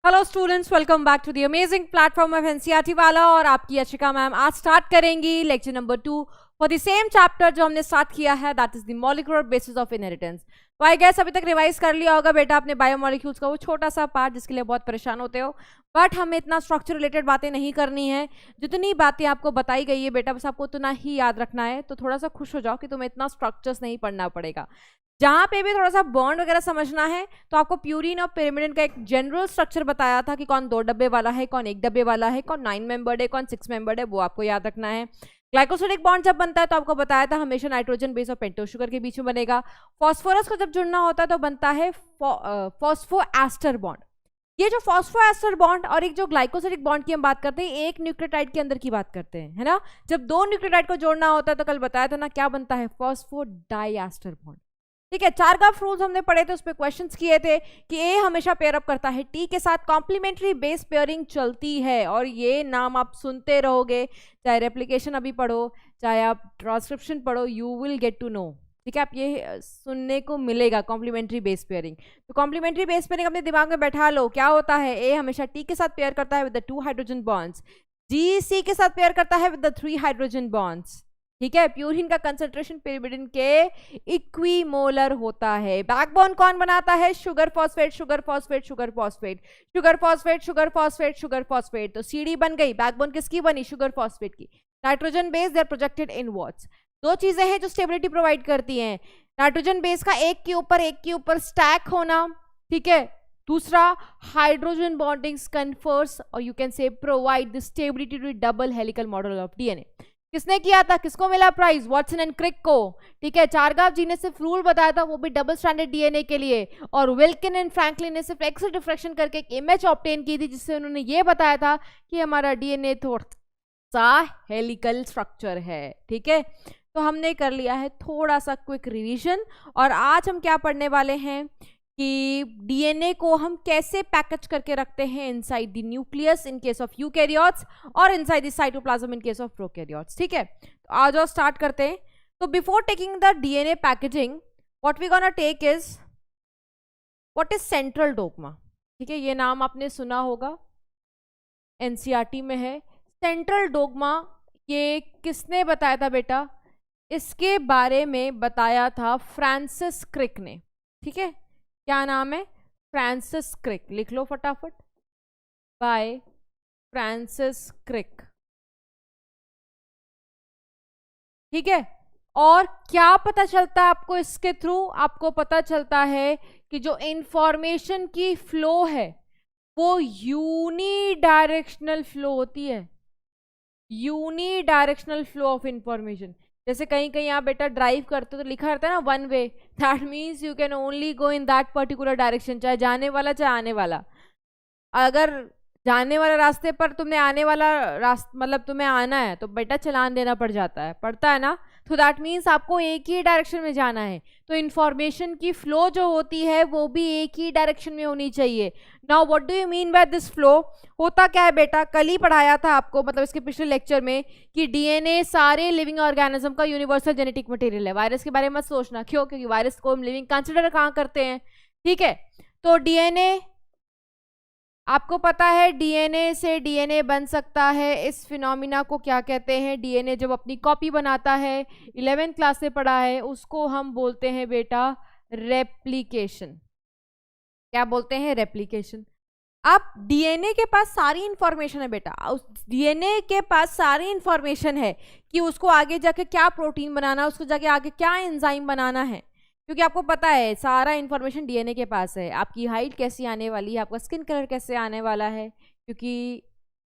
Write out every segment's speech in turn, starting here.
Hello students, welcome back to the amazing platform of NCERT वाला। और आपकी Archika ma'am आज स्टार्ट करेंगी lecture number 2 for the same chapter जो हमने स्टार्ट किया है, that is the molecular basis of inheritance. तो आई गेस अभी तक रिवाइज कर लिया होगा बेटा आपने बायोमॉलिक्यूल्स का वो छोटा सा पार्ट जिसके लिए बहुत परेशान होते हो, बट हमें इतना स्ट्रक्चर रिलेटेड बातें नहीं करनी है। जितनी बातें आपको बताई गई है बेटा बस आपको उतना ही याद रखना है। तो थोड़ा सा खुश हो जाओ कि तुम्हें इतना स्ट्रक्चर्स नहीं पढ़ना पड़ेगा। जहां पे भी थोड़ा सा बॉन्ड वगैरह समझना है तो आपको प्यूरिन और पिरिमिडिन का एक जनरल स्ट्रक्चर बताया था कि कौन 2 डब्बे वाला है, कौन 1 डब्बे वाला है, कौन 9 मेंबर्ड है, कौन 6 मेंबर्ड है, वो आपको याद रखना है। ग्लाइकोसिडिक बॉन्ड जब बनता है तो आपको बताया था हमेशा नाइट्रोजन बेस और पेंटोस शुगर के बीच में बनेगा। फॉस्फोरस को जब जुड़ना होता है तो बनता है फॉस्फोएस्टर बॉन्ड। ये जो फॉस्फोएस्टर बॉन्ड और एक जो ग्लाइकोसिडिक बॉन्ड की हम बात करते हैं, एक न्यूक्लियोटाइड के अंदर की बात करते हैं, है ना। जब 2 न्यूक्लियोटाइड को जोड़ना होता है तो कल बताया था ना क्या बनता है, फॉस्फोडाइएस्टर बॉन्ड। ठीक है, चारगाफ रूल्स हमने पढ़े थे, उस पर क्वेश्चंस किए थे कि ए हमेशा पेयर अप करता है टी के साथ, कॉम्प्लीमेंट्री बेस पेयरिंग चलती है। और ये नाम आप सुनते रहोगे, चाहे रेप्लिकेशन अभी पढ़ो चाहे आप ट्रांसक्रिप्शन पढ़ो, you will get to know. ठीक है, आप ये सुनने को मिलेगा कॉम्प्लीमेंट्री बेस पेयरिंग। तो कॉम्प्लीमेंट्री बेस पेयरिंग अपने दिमाग में बैठा लो, क्या होता है, ए हमेशा टी के साथ पेयर करता है विद द 2 हाइड्रोजन बॉन्ड्स, जी सी के साथ पेयर करता है विद द 3 हाइड्रोजन बॉन्ड्स। ठीक है, प्यूरिन का कंसंट्रेशन पिरिमिडिन के इक्विमोलर होता है। बैकबोन कौन बनाता है, sugar phosphate sugar phosphate sugar phosphate sugar phosphate sugar phosphate sugar phosphate. तो सीडी बन गई, बैकबोन किसकी बनी, शुगर फॉस्फेट की। Nitrogen base they are projected inwards. 2 चीजें हैं जो स्टेबिलिटी प्रोवाइड करती हैं, नाइट्रोजन बेस का एक के ऊपर स्टैक होना, ठीक है। दूसरा, हाइड्रोजन बॉन्डिंग्स कन्फर्स और you can say provide the stability to double helical model of DNA. किसने किया था, किसको मिला प्राइज, वॉटसन एंड क्रिक को। ठीक है, चारगाफ जी ने सिर्फ रूल बताया था, वो भी डबल स्ट्रैंडेड डीएनए के लिए, और विल्किन एंड फ्रैंकलिन ने सिर्फ एक्स डिफ्रेक्शन करके एक इमेज ऑब्टेन की थी जिससे उन्होंने ये बताया था कि हमारा डीएनए थोड़ा सा हेलिकल स्ट्रक्चर है। ठीक है, तो हमने कर लिया है थोड़ा सा क्विक रिवीजन। और आज हम क्या पढ़ने वाले हैं कि डीएनए को हम कैसे पैकेज करके रखते हैं inside the nucleus in case of eukaryotes और inside the cytoplasm in case of prokaryotes. ठीक है, तो आज और स्टार्ट करते हैं। तो before taking the DNA packaging what we gonna take is what is central dogma. ठीक है, ये नाम आपने सुना होगा, एनसीईआरटी में है। सेंट्रल डोग्मा ये किसने बताया था बेटा, इसके बारे में बताया था फ्रांसिस क्रिक ने। ठीक है, क्या नाम है, फ्रांसिस क्रिक, लिख लो फटाफट, बाय फ्रांसिस क्रिक। ठीक है, और क्या पता चलता है आपको इसके थ्रू, आपको पता चलता है कि जो इंफॉर्मेशन की फ्लो है वो यूनिडायरेक्शनल फ्लो होती है, यूनिडायरेक्शनल फ्लो ऑफ इंफॉर्मेशन। जैसे कहीं कहीं आप बेटा ड्राइव करते हो तो लिखा रहता है ना 1 way, that means you can only go in that particular direction, चाहे जाने वाला चाहे आने वाला। अगर जाने वाले रास्ते पर तुमने आने वाला रास्ता मतलब तुम्हें आना है तो बेटा चलान देना पड़ जाता है, पड़ता है ना। तो दैट मीन्स आपको एक ही डायरेक्शन में जाना है, तो इंफॉर्मेशन की फ्लो जो होती है वो भी एक ही डायरेक्शन में होनी चाहिए। Now what do you mean by this flow, होता क्या है बेटा, कल ही पढ़ाया था आपको, मतलब इसके पिछले लेक्चर में, कि डीएनए सारे लिविंग ऑर्गेनिज्म का यूनिवर्सल जेनेटिक मटेरियल है। वायरस के बारे में मत सोचना, क्यों, क्योंकि वायरस को हम लिविंग कंसिडर कहाँ करते हैं। ठीक है, तो डीएनए आपको पता है, डीएनए से डीएनए बन सकता है, इस फिनोमिना को क्या कहते हैं, डीएनए जब अपनी कॉपी बनाता है, 11th क्लास से पढ़ा है, उसको हम बोलते हैं बेटा रेप्लिकेशन। क्या बोलते हैं, रेप्लिकेशन। अब डीएनए के पास सारी इंफॉर्मेशन है बेटा, उस डीएनए के पास सारी इंफॉर्मेशन है कि उसको आगे जाके क्या प्रोटीन बनाना है, उसको जाके आगे क्या एंजाइम बनाना है, क्योंकि आपको पता है सारा इंफॉर्मेशन डीएनए के पास है। आपकी हाइट कैसी आने वाली है, आपका स्किन कलर कैसे आने वाला है, क्योंकि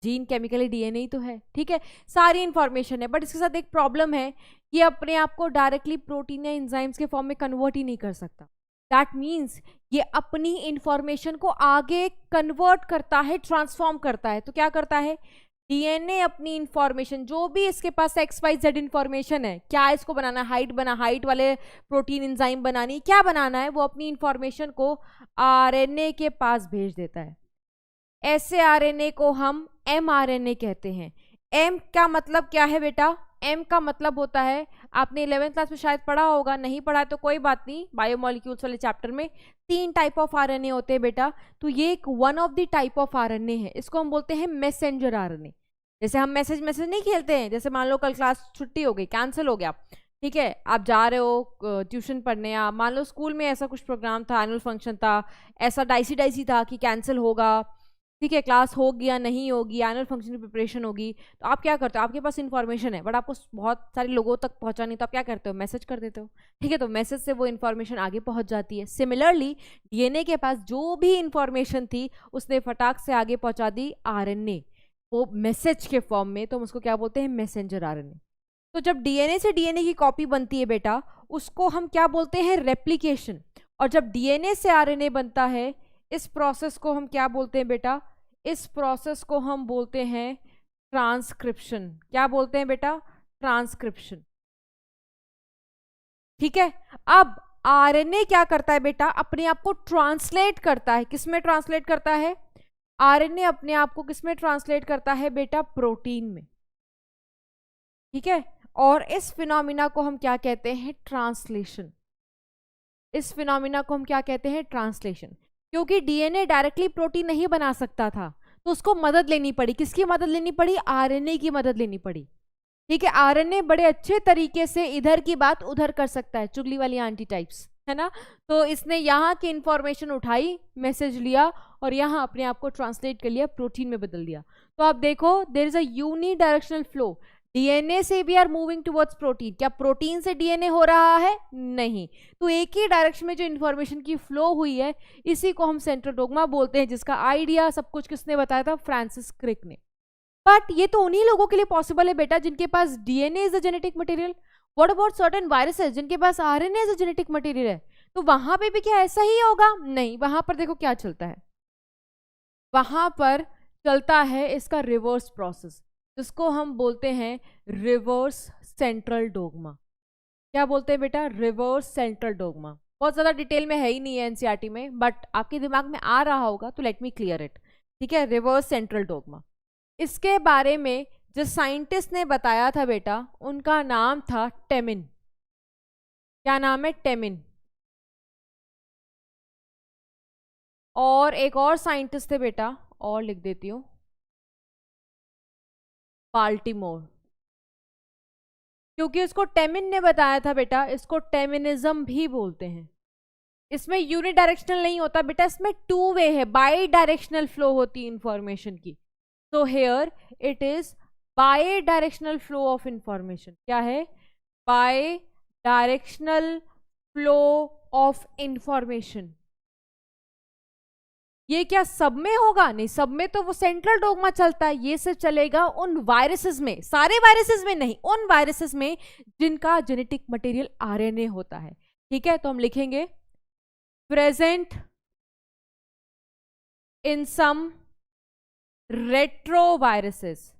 जीन केमिकली डीएनए ही तो है। ठीक है, सारी इंफॉर्मेशन है, बट इसके साथ एक प्रॉब्लम है कि अपने आप को डायरेक्टली प्रोटीन या एंजाइम्स के फॉर्म में कन्वर्ट ही नहीं कर सकता। दैट मीन्स ये अपनी इंफॉर्मेशन को आगे कन्वर्ट करता है, ट्रांसफॉर्म करता है। तो क्या करता है, डीएनए अपनी इंफॉर्मेशन जो भी इसके पास XYZ इंफॉर्मेशन है, क्या इसको बनाना है, हाइट वाले प्रोटीन एंजाइम बनानी, क्या बनाना है, वो अपनी इंफॉर्मेशन को आरएनए के पास भेज देता है। ऐसे आरएनए को हम mRNA कहते हैं। M का मतलब क्या है बेटा, एम का मतलब होता है, आपने 11th क्लास में शायद पढ़ा होगा, नहीं पढ़ा है तो कोई बात नहीं, बायोमोलिक्यूल्स वाले चैप्टर में 3 टाइप ऑफ आरएनए होते हैं बेटा। तो ये एक one of the type of RNA है, इसको हम बोलते हैं मैसेंजर आरएनए। जैसे हम मैसेज नहीं खेलते हैं, जैसे मान लो कल क्लास छुट्टी हो गई, कैंसिल हो गया, ठीक है, आप जा रहे हो ट्यूशन पढ़ने, या मान लो स्कूल में ऐसा कुछ प्रोग्राम था, एनुअल फंक्शन था, ऐसा डाइसी था कि कैंसिल होगा, ठीक है, क्लास होगी या नहीं होगी, एनुअल फंक्शन की प्रिपरेशन होगी, तो आप क्या करते हो, आपके पास इन्फॉर्मेशन है बट आपको बहुत सारे लोगों तक पहुंचानी, तो आप क्या करते हो, मैसेज कर देते हो, ठीक है, तो मैसेज से वो इन्फॉर्मेशन आगे पहुंच जाती है। सिमिलरली डीएनए के पास जो भी इन्फॉर्मेशन थी उसने फटाक से आगे पहुंचा दी आरएनए, वो मैसेज के फॉर्म में, तो हम उसको क्या बोलते हैं, मैसेंजर आरएनए। तो जब डीएनए से डीएनए की कॉपी बनती है बेटा, उसको हम क्या बोलते हैं, रेप्लिकेशन। और जब डीएनए से आरएनए बनता है, इस प्रोसेस को हम क्या बोलते हैं बेटा, इस प्रोसेस को हम बोलते हैं ट्रांसक्रिप्शन। क्या बोलते हैं बेटा, ट्रांसक्रिप्शन, ठीक है। अब आरएनए क्या करता है बेटा, अपने आप को ट्रांसलेट करता है, किसमें ट्रांसलेट करता है, आरएनए अपने आप को किसमें ट्रांसलेट करता है बेटा, प्रोटीन में, ठीक है। और इस फिनोमिना को हम क्या कहते हैं, ट्रांसलेशन। इस फिनोमिना को हम क्या कहते हैं, ट्रांसलेशन। क्योंकि डीएनए डायरेक्टली प्रोटीन नहीं बना सकता था, तो उसको मदद लेनी पड़ी, किसकी मदद लेनी पड़ी, आरएनए की मदद लेनी पड़ी, ठीक है। आरएनए बड़े अच्छे तरीके से इधर की बात उधर कर सकता है, चुगली वाली आंटी टाइप्स, है ना। तो इसने यहाँ की इंफॉर्मेशन उठाई, मैसेज लिया और यहाँ अपने आप को ट्रांसलेट कर लिया, प्रोटीन में बदल दिया। तो आप देखो, there is a unidirectional flow, DNA से we are moving towards protein. क्या प्रोटीन से डीएनए हो रहा है, नहीं, तो एक ही डायरेक्शन में जो इन्फॉर्मेशन की फ्लो हुई है, इसी को हम सेंट्रल डोग्मा बोलते हैं, जिसका आइडिया सब कुछ किसने बताया था, फ्रांसिस क्रिक ने। बट ये तो उन्हीं लोगों के लिए पॉसिबल है बेटा जिनके पास DNA is a genetic material. What about certain viruses जिनके पास RNA is a genetic material है, तो वहां पे भी क्या ऐसा ही होगा, नहीं, वहां पर देखो क्या चलता है, वहां पर चलता है इसका रिवर्स प्रोसेस, जिसको हम बोलते हैं रिवर्स सेंट्रल डोग्मा। क्या बोलते हैं बेटा, रिवर्स सेंट्रल डोग्मा। बहुत ज़्यादा डिटेल में है ही नहीं है एनसीईआरटी में, बट आपके दिमाग में आ रहा होगा, तो लेट मी क्लियर इट, ठीक है। रिवर्स सेंट्रल डोग्मा, इसके बारे में जिस साइंटिस्ट ने बताया था बेटा, उनका नाम था टेमिन। क्या नाम है, टेमिन। और एक और साइंटिस्ट थे बेटा, और लिख देती हूँ, बाल्टीमोर। क्योंकि इसको टेमिन ने बताया था बेटा, इसको टेमिनिज्म भी बोलते हैं। इसमें यूनिडायरेक्शनल नहीं होता बेटा, इसमें टू वे है, बाई डायरेक्शनल फ्लो होती है इंफॉर्मेशन की। So here it is by directional flow of information. क्या है, by directional flow of information. ये क्या सब में होगा, नहीं, सब में तो वो सेंट्रल डोग्मा चलता है, ये सिर्फ चलेगा उन वायरसेस में, सारे वायरसेस में नहीं, उन वायरसेस में जिनका जेनेटिक मटेरियल आरएनए होता है, ठीक है। तो हम लिखेंगे present in some retroviruses,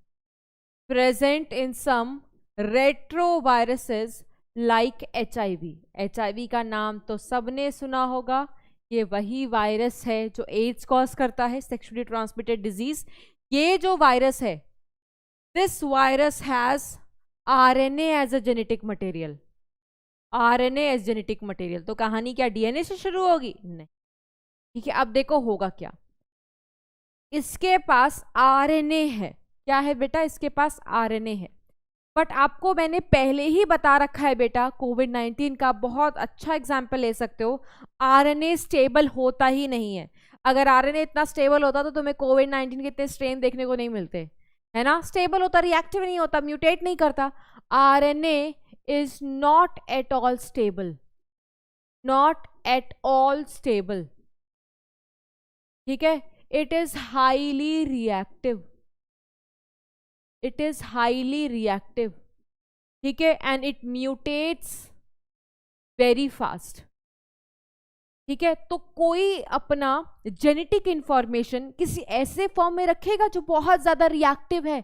present in some retroviruses like HIV. HIV का नाम तो सबने सुना होगा, ये वही वायरस है जो एड्स कॉज करता है, सेक्सुअली ट्रांसमिटेड डिजीज। ये जो वायरस है, this virus has RNA as a genetic material, RNA as genetic material. तो कहानी क्या डीएनए से शुरू होगी, नहीं, ठीक है। अब देखो होगा क्या, इसके पास आरएनए है। क्या है बेटा, इसके पास आरएनए है, बट आपको मैंने पहले ही बता रखा है बेटा, कोविड-19 का बहुत अच्छा एग्जाम्पल ले सकते हो, आरएनए स्टेबल होता ही नहीं है। अगर आरएनए इतना स्टेबल होता तो तुम्हें कोविड-19 के इतने स्ट्रेन देखने को नहीं मिलते, है ना। स्टेबल होता, रिएक्टिव नहीं होता, म्यूटेट नहीं करता। RNA is not at all stable, not at all stable, ठीक है। It is highly reactive, it is highly reactive, ठीक है, एंड इट म्यूटेट्स वेरी फास्ट, ठीक है। तो कोई अपना जेनेटिक इंफॉर्मेशन किसी ऐसे फॉर्म में रखेगा जो बहुत ज्यादा रिएक्टिव है।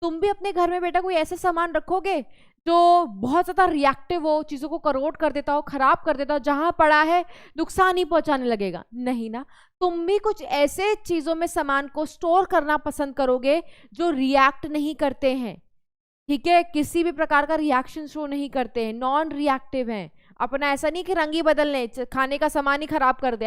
तुम भी अपने घर में बेटा कोई ऐसा सामान रखोगे जो बहुत ज्यादा रिएक्टिव हो, चीजों को करोड कर देता हो, खराब कर देता हो, जहां पड़ा है नुकसान ही पहुंचाने लगेगा, नहीं ना। तुम भी कुछ ऐसे चीजों में सामान को स्टोर करना पसंद करोगे जो रिएक्ट नहीं करते हैं, ठीक है, किसी भी प्रकार का रिएक्शन शो नहीं करते हैं, नॉन रिएक्टिव हैं। अपना ऐसा नहीं कि रंग ही बदल लें, खाने का सामान ही खराब कर दे,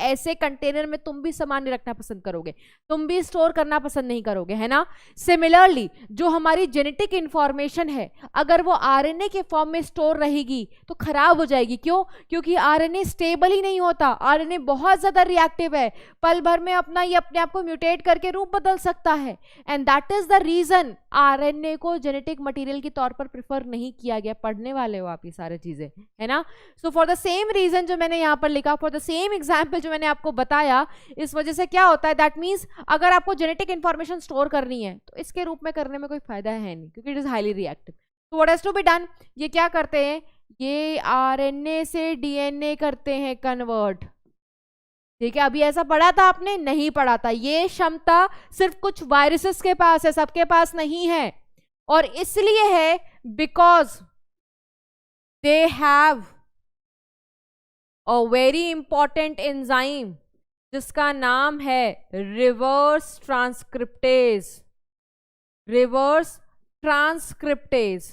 ऐसे कंटेनर में तुम भी सामान नहीं रखना पसंद करोगे, तुम भी स्टोर करना पसंद नहीं करोगे, है ना। सिमिलरली जो हमारी जेनेटिक इंफॉर्मेशन है, अगर वो आरएनए के फॉर्म में स्टोर रहेगी तो खराब हो जाएगी। क्यों? क्योंकि आरएनए स्टेबल ही नहीं होता, आरएनए बहुत ज्यादा रिएक्टिव है, पल भर में ये अपने आप को म्यूटेट करके रूप बदल सकता है। And that is the reason RNA को जेनेटिक मटेरियल के तौर पर प्रिफर नहीं किया गया। पढ़ने वाले हो आप ये सारी चीजें, है ना। So for the same reason जो मैंने यहां पर लिखा, फॉर द सेम एग्जाम्पल जो मैंने आपको बताया, इस वजह से क्या होता है, दैट मीन्स अगर आपको जेनेटिक इंफॉर्मेशन स्टोर करनी है तो इसके रूप में करने में कोई फायदा है नहीं, क्योंकि इट इज हाईली रिएक्टिव। तो what has to be done, ये क्या करते हैं, ये आरएनए से डीएनए करते हैं कन्वर्ट। ठीक है, अभी ऐसा पढ़ा था आपने? नहीं पढ़ा था। ये क्षमता सिर्फ कुछ वायरसेस के पास है, सबके पास नहीं है। और इसलिए है because they have a very important enzyme जिसका नाम है रिवर्स ट्रांसक्रिप्टेज। रिवर्स ट्रांसक्रिप्टेज,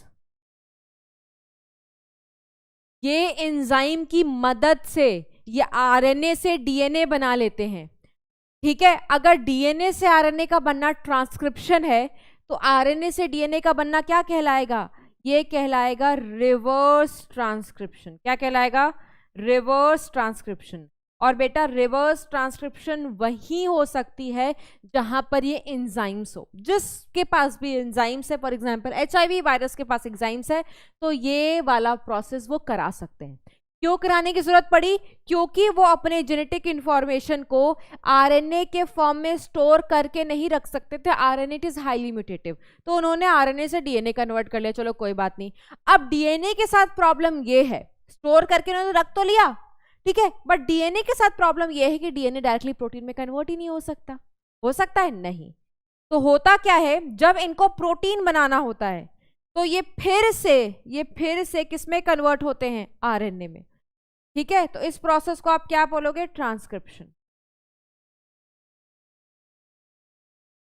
ये एंजाइम की मदद से ये आरएनए से डीएनए बना लेते हैं। ठीक है, अगर डीएनए से आरएनए का बनना ट्रांसक्रिप्शन है तो आरएनए से डीएनए का बनना क्या कहलाएगा, ये कहलाएगा रिवर्स ट्रांसक्रिप्शन। क्या कहलाएगा? Reverse transcription. और बेटा रिवर्स ट्रांसक्रिप्शन वही हो सकती है जहां पर ये एंजाइम्स हो, जिसके पास भी एंजाइम्स है, फॉर एग्जांपल एचआईवी वायरस के पास एंजाइम्स है, तो ये वाला प्रोसेस वो करा सकते हैं। क्यों कराने की जरूरत पड़ी? क्योंकि वो अपने जेनेटिक इंफॉर्मेशन को आरएनए के फॉर्म में स्टोर करके नहीं रख सकते थे, आरएनए इट इज हाईली म्यूटेटिव, तो उन्होंने आरएनए से डीएनए कन्वर्ट कर लिया। चलो कोई बात नहीं। अब डीएनए के साथ प्रॉब्लम ये है, स्टोर करके उन्होंने रख तो लिया, ठीक है, बट डीएनए के साथ प्रॉब्लम ये है कि डीएनए डायरेक्टली प्रोटीन में कन्वर्ट ही नहीं हो सकता। हो सकता है? नहीं। तो होता क्या है, जब इनको प्रोटीन बनाना होता है तो ये फिर से किसमें कन्वर्ट होते हैं? आरएनए में। ठीक है, तो इस प्रोसेस को आप क्या बोलोगे? ट्रांसक्रिप्शन।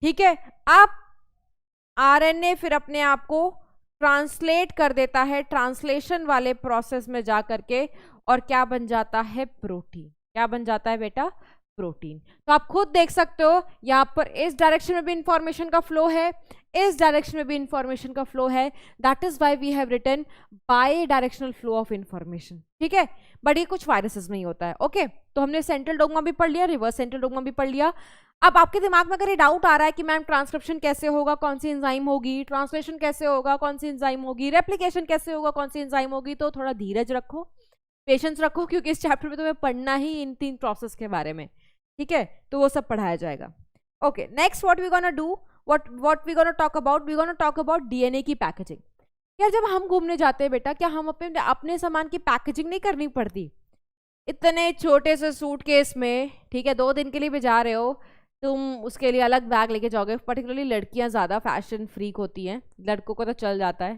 ठीक है, अब आरएनए फिर अपने आप को ट्रांसलेट कर देता है ट्रांसलेशन वाले प्रोसेस में जा करके, और क्या बन जाता है? प्रोटीन। क्या बन जाता है बेटा? प्रोटीन। तो आप खुद देख सकते हो यहां पर इस डायरेक्शन में भी इंफॉर्मेशन का फ्लो है, इस डायरेक्शन में भी इंफॉर्मेशन का फ्लो है। That is why we have written bidirectional flow of information. ठीक है, बट ये कुछ वायरसेस में ही होता है। ओके, तो हमने सेंट्रल डोग्मा भी पढ़ लिया, रिवर्स सेंट्रल डोग्मा भी पढ़ लिया। अब आपके दिमाग में अगर ये डाउट आ रहा है कि मैम ट्रांसक्रिप्शन कैसे होगा, कौन सी एंजाइम होगी, ट्रांसलेशन कैसे होगा, कौन सी एंजाइम होगी, रेप्लिकेशन कैसे होगा, कौन सी एंजाइम होगी, तो थोड़ा धीरज रखो, पेशेंस रखो, क्योंकि इस चैप्टर में तुम्हें पढ़ना ही इन 3 प्रोसेस के बारे में। ठीक है, तो वो सब पढ़ाया जाएगा। Okay, next what we gonna do, what we gonna talk about DNA की पैकेजिंग। यार जब हम घूमने जाते हैं बेटा, क्या हम अपने सामान की पैकेजिंग नहीं करनी पड़ती? इतने छोटे से सूटकेस में, ठीक है, 2 दिन के लिए भी जा रहे हो तुम, उसके लिए अलग बैग लेके जाओगे। पर्टिकुलरली लड़कियां ज़्यादा फैशन फ्रीक होती हैं, लड़कों को तो चल जाता है,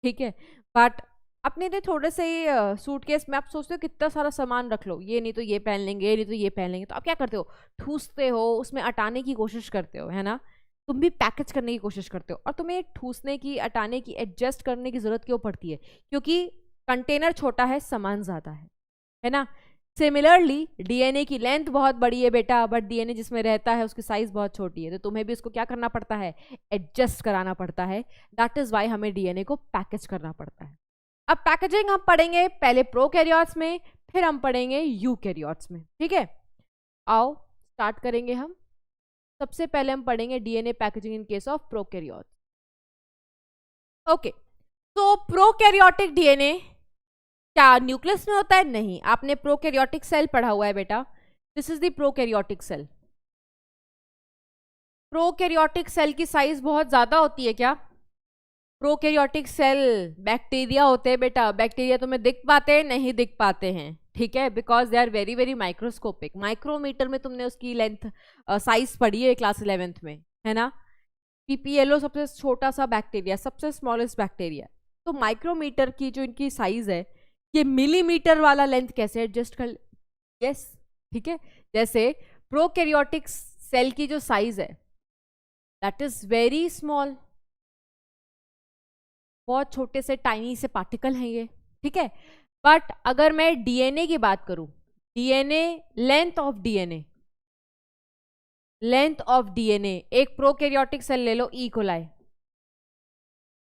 ठीक है, बट अपने लिए थोड़े से सूटकेस में आप सोचते हो कितना सारा सामान रख लो, ये नहीं तो ये पहन लेंगे, ये नहीं तो ये पहन लेंगे, तो आप क्या करते हो? ठूसते हो, उसमें अटाने की कोशिश करते हो, है ना। तुम भी पैकेज करने की कोशिश करते हो, और तुम्हें ठूसने की, अटाने की, एडजस्ट करने की जरूरत क्यों पड़ती है? क्योंकि कंटेनर छोटा है, सामान ज़्यादा है ना। सिमिलरली डीएनए की लेंथ बहुत बड़ी है बेटा, बट डीएनए जिसमें रहता है उसकी साइज बहुत छोटी है, तो तुम्हें भी उसको क्या करना पड़ता है? एडजस्ट कराना पड़ता है। दैट इज वाई हमें डीएनए को पैकेज करना पड़ता है। अब पैकेजिंग हम पढ़ेंगे पहले प्रोकैरियोट्स में, फिर हम पढ़ेंगे यूकैरियोट्स में। ठीक है, आओ स्टार्ट करेंगे हम। सबसे पहले हम पढ़ेंगे DNA packaging in case of prokaryotes. Okay, तो प्रोकैरियोटिक डीएनए क्या न्यूक्लियस में होता है? नहीं। आपने प्रोकैरियोटिक सेल पढ़ा हुआ है बेटा, this is the prokaryotic cell. Prokaryotic cell की साइज बहुत ज्यादा होती है क्या? प्रोकैरियोटिक सेल बैक्टीरिया होते हैं बेटा, बैक्टीरिया तुम्हें दिख पाते हैं? नहीं दिख पाते हैं, ठीक है, because they are very very microscopic. Micrometer में तुमने उसकी लेंथ साइज पढ़ी है क्लास 11th में, है ना। पीपीएलओ सबसे छोटा सा बैक्टीरिया, सबसे स्मॉलेस्ट बैक्टीरिया, तो माइक्रोमीटर की जो इनकी साइज है, ये मिलीमीटर वाला लेंथ कैसे एडजस्ट कर? यस, ठीक है, जैसे प्रोकैरियोटिक सेल की जो साइज है दैट इज वेरी स्मॉल, बहुत छोटे से टाइनी से पार्टिकल हैं ये, ठीक है। बट अगर मैं डीएनए की बात करूं, डीएनए, लेंथ ऑफ डीएनए, एक प्रोकैरियोटिक सेल ले लो ई कोलाई,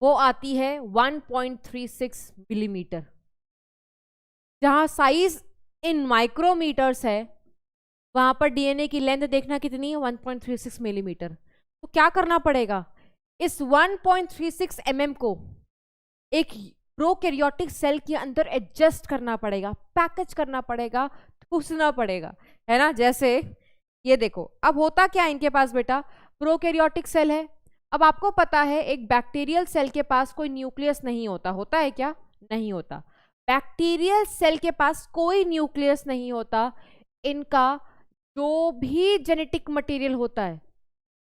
वो आती है 1.36 मिलीमीटर। जहां साइज इन माइक्रोमीटर्स है, वहां पर डीएनए की लेंथ देखना कितनी है, 1.36 मिलीमीटर। तो क्या करना पड़ेगा, इस 1.36 mm को एक प्रोकैरियोटिक सेल के अंदर एडजस्ट करना पड़ेगा, पैकेज करना पड़ेगा, ठूसना पड़ेगा, है ना। जैसे ये देखो, अब होता क्या है इनके पास बेटा, प्रोकैरियोटिक सेल है। अब आपको पता है एक बैक्टीरियल सेल के पास कोई न्यूक्लियस नहीं होता, होता है क्या, नहीं होता। बैक्टीरियल सेल के पास कोई न्यूक्लियस नहीं होता। इनका जो भी जेनेटिक मटेरियल होता है,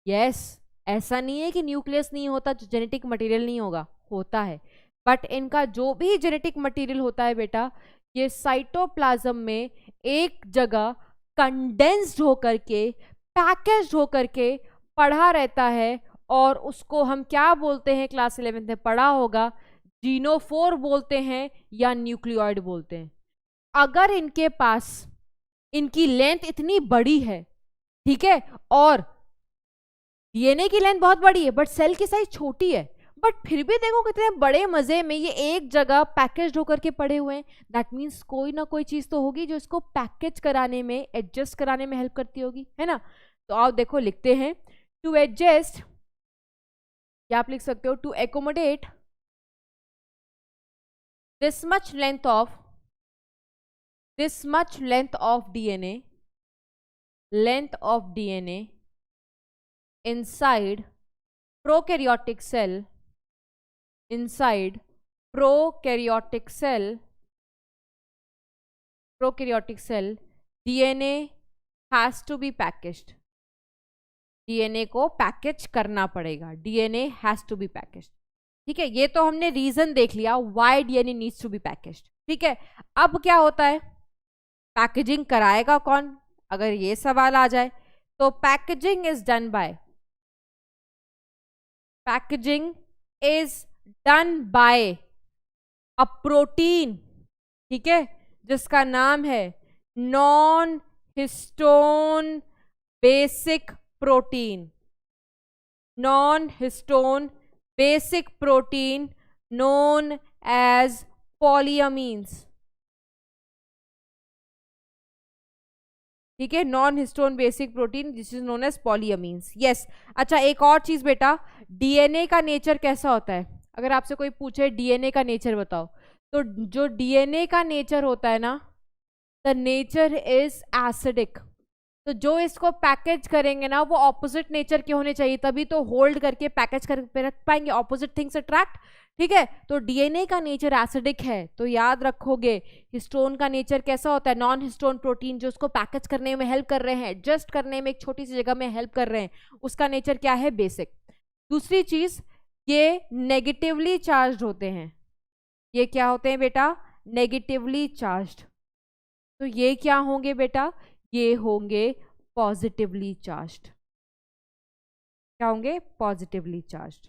यस, ऐसा नहीं है कि न्यूक्लियस नहीं होता जो जेनेटिक मटेरियल नहीं होगा, होता है। बट इनका जो भी जेनेटिक मटेरियल होता है बेटा, ये साइटोप्लाज्म में एक जगह कंडेंस्ड होकर के, पैकेज्ड होकर के पढ़ा रहता है। और उसको हम क्या बोलते हैं, क्लास 11th में पढ़ा होगा, जीनोफोर बोलते हैं या न्यूक्लियोइड बोलते हैं। अगर इनके पास इनकी लेंथ इतनी बड़ी है, ठीक है, और डीएनए की लेंथ बहुत बड़ी है बट सेल की साइज छोटी है, बट फिर भी देखो कितने बड़े मजे में ये एक जगह पैकेज होकर के पड़े हुए हैं। दैट मीन्स कोई ना कोई चीज तो होगी जो इसको पैकेज कराने में, एडजस्ट कराने में हेल्प करती होगी, है ना। तो आओ देखो लिखते हैं, टू एडजस्ट, क्या आप लिख सकते हो, to accommodate this much length of DNA inside prokaryotic cell, DNA has to be packaged, DNA को पैकेज करना पड़ेगा, DNA has to be packaged, ठीक है। ये तो हमने रीजन देख लिया, why DNA needs to be packaged, ठीक है। अब क्या होता है, पैकेजिंग कराएगा कौन, अगर ये सवाल आ जाए तो packaging is done by a protein, ठीक है, जिसका नाम है non histone basic protein known as polyamines, ठीक है, non histone basic protein this is known as polyamines, yes. अच्छा, एक और चीज बेटा, डीएनए का नेचर कैसा होता है, अगर आपसे कोई पूछे डीएनए का नेचर बताओ, तो जो डीएनए का नेचर होता है ना, द नेचर इज एसिडिक। तो जो इसको पैकेज करेंगे ना, वो ऑपोजिट नेचर के होने चाहिए, तभी तो होल्ड करके पैकेज करके रख पाएंगे, ऑपोजिट थिंग्स अट्रैक्ट, ठीक है। तो डीएनए का नेचर एसिडिक है, तो याद रखोगे। हिस्टोन का नेचर कैसा होता है, नॉन हिस्टोन प्रोटीन, जो उसको पैकेज करने में हेल्प कर रहे हैं, एडजस्ट करने में एक छोटी सी जगह में हेल्प कर रहे हैं, उसका नेचर क्या है, बेसिक। दूसरी चीज, ये नेगेटिवली चार्ज्ड होते हैं। ये क्या होते हैं बेटा, नेगेटिवली चार्ज्ड। तो ये क्या होंगे बेटा, ये होंगे पॉजिटिवली चार्ज्ड। क्या होंगे, पॉजिटिवली चार्ज्ड,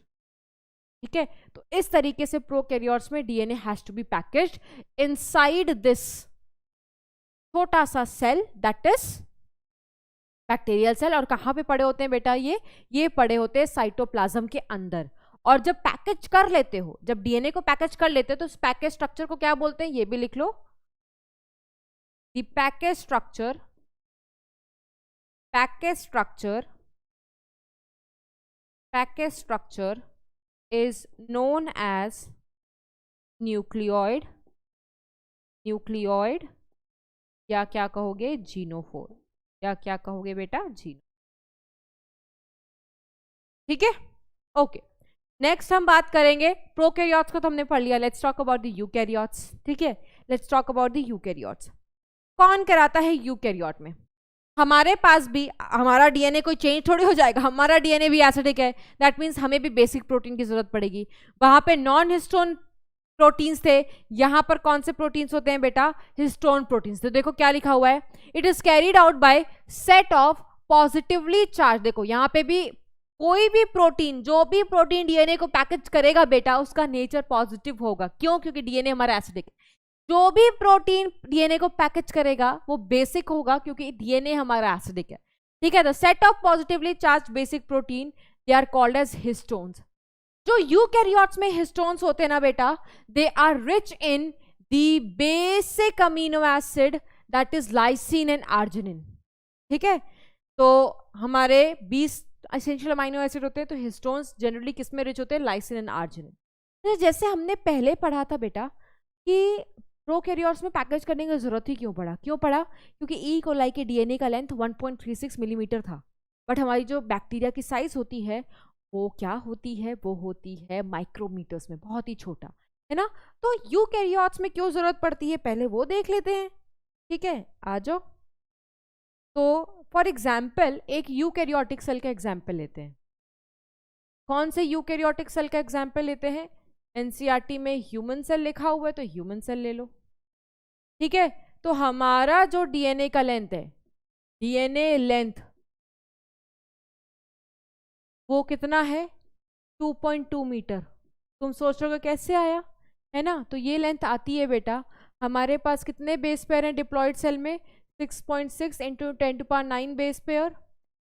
ठीक है। तो इस तरीके से प्रोकैरियोट्स में DNA has to be packaged inside this छोटा सा cell, that is bacterial cell. और कहाँ पे पड़े होते हैं बेटा, ये पड़े होते हैं साइटोप्लाज्म के अंदर। और जब पैकेज कर लेते हो, जब डीएनए को पैकेज कर लेते हो, तो उस पैकेज स्ट्रक्चर को क्या बोलते हैं, ये भी लिख लो, the package structure is known as nucleoid, या क्या कहोगे, जीनोफोर, या क्या कहोगे बेटा, जीनो, ठीक है। ओके, नेक्स्ट हम बात करेंगे, प्रोकैरियोट्स को तो हमने पढ़ लिया, let's talk about the eukaryotes, ठीक है। Let's talk about the eukaryotes. कौन कराता है यूकैरियोट में, हमारे पास भी हमारा डीएनए कोई चेंज थोड़ी हो जाएगा, हमारा डीएनए भी एसिडिक है, दैट मीन्स हमें भी बेसिक प्रोटीन की जरूरत पड़ेगी। वहां पे नॉन हिस्टोन प्रोटीन्स थे, यहां पर कौन से प्रोटीन्स होते हैं बेटा, हिस्टोन प्रोटीन्स। तो देखो क्या लिखा हुआ है, it is carried out by set of positively charge, देखो यहाँ पे भी कोई भी प्रोटीन, जो भी प्रोटीन डीएनए को पैकेज करेगा बेटा, उसका नेचर पॉजिटिव होगा। क्यों? क्योंकि डीएनए हमारा एसिडिक है। जो भी प्रोटीन डीएनए को पैकेज करेगा वो बेसिक होगा, क्योंकि डीएनए हमारा एसिडिक है। ठीक है, the set of positively charge basic protein they are called as histones. जो यूकैरियोट्स में हिस्टोन्स होते हैं ना बेटा, they are rich in the basic amino acid that is lysine and arginine. ठीक है, तो हमारे 20 एसेंशियल अमीनो एसिड होते हैं, तो हिस्टोन्स जनरली किस में रिच होते हैं? Lysine and arginine. तो जैसे हमने पहले पढ़ा था बेटा कि प्रोकैरियोट्स में पैकेज करने की जरूरत ही क्यों पड़ा? क्योंकि ई कोलाई के डीएनए का लेंथ 1.36 मिलीमीटर था, बट हमारी जो बैक्टीरिया की साइज होती है वो क्या होती है? वो होती है माइक्रोमीटर्स में, बहुत ही छोटा, है ना। तो यूकैरियोट्स में क्यों जरूरत पड़ती है, पहले वो देख लेते हैं। ठीक है, आ जाओ। तो फॉर एग्जाम्पल एक यूकैरियोटिक सेल का एग्जाम्पल लेते हैं। कौन से यूकैरियोटिक सेल का एग्जाम्पल लेते हैं? एनसीईआरटी में ह्यूमन सेल लिखा हुआ है, तो ह्यूमन सेल ले लो। ठीक है, तो हमारा जो डीएनए का लेंथ है, डीएनए लेंथ वो कितना है? 2.2 मीटर। तुम सोच रहे हो कैसे आया, है ना। तो ये लेंथ आती है बेटा, हमारे पास कितने बेस पेयर हैं डिप्लॉयड सेल में? 6.6 इंटू 10⁹ बेस पेयर।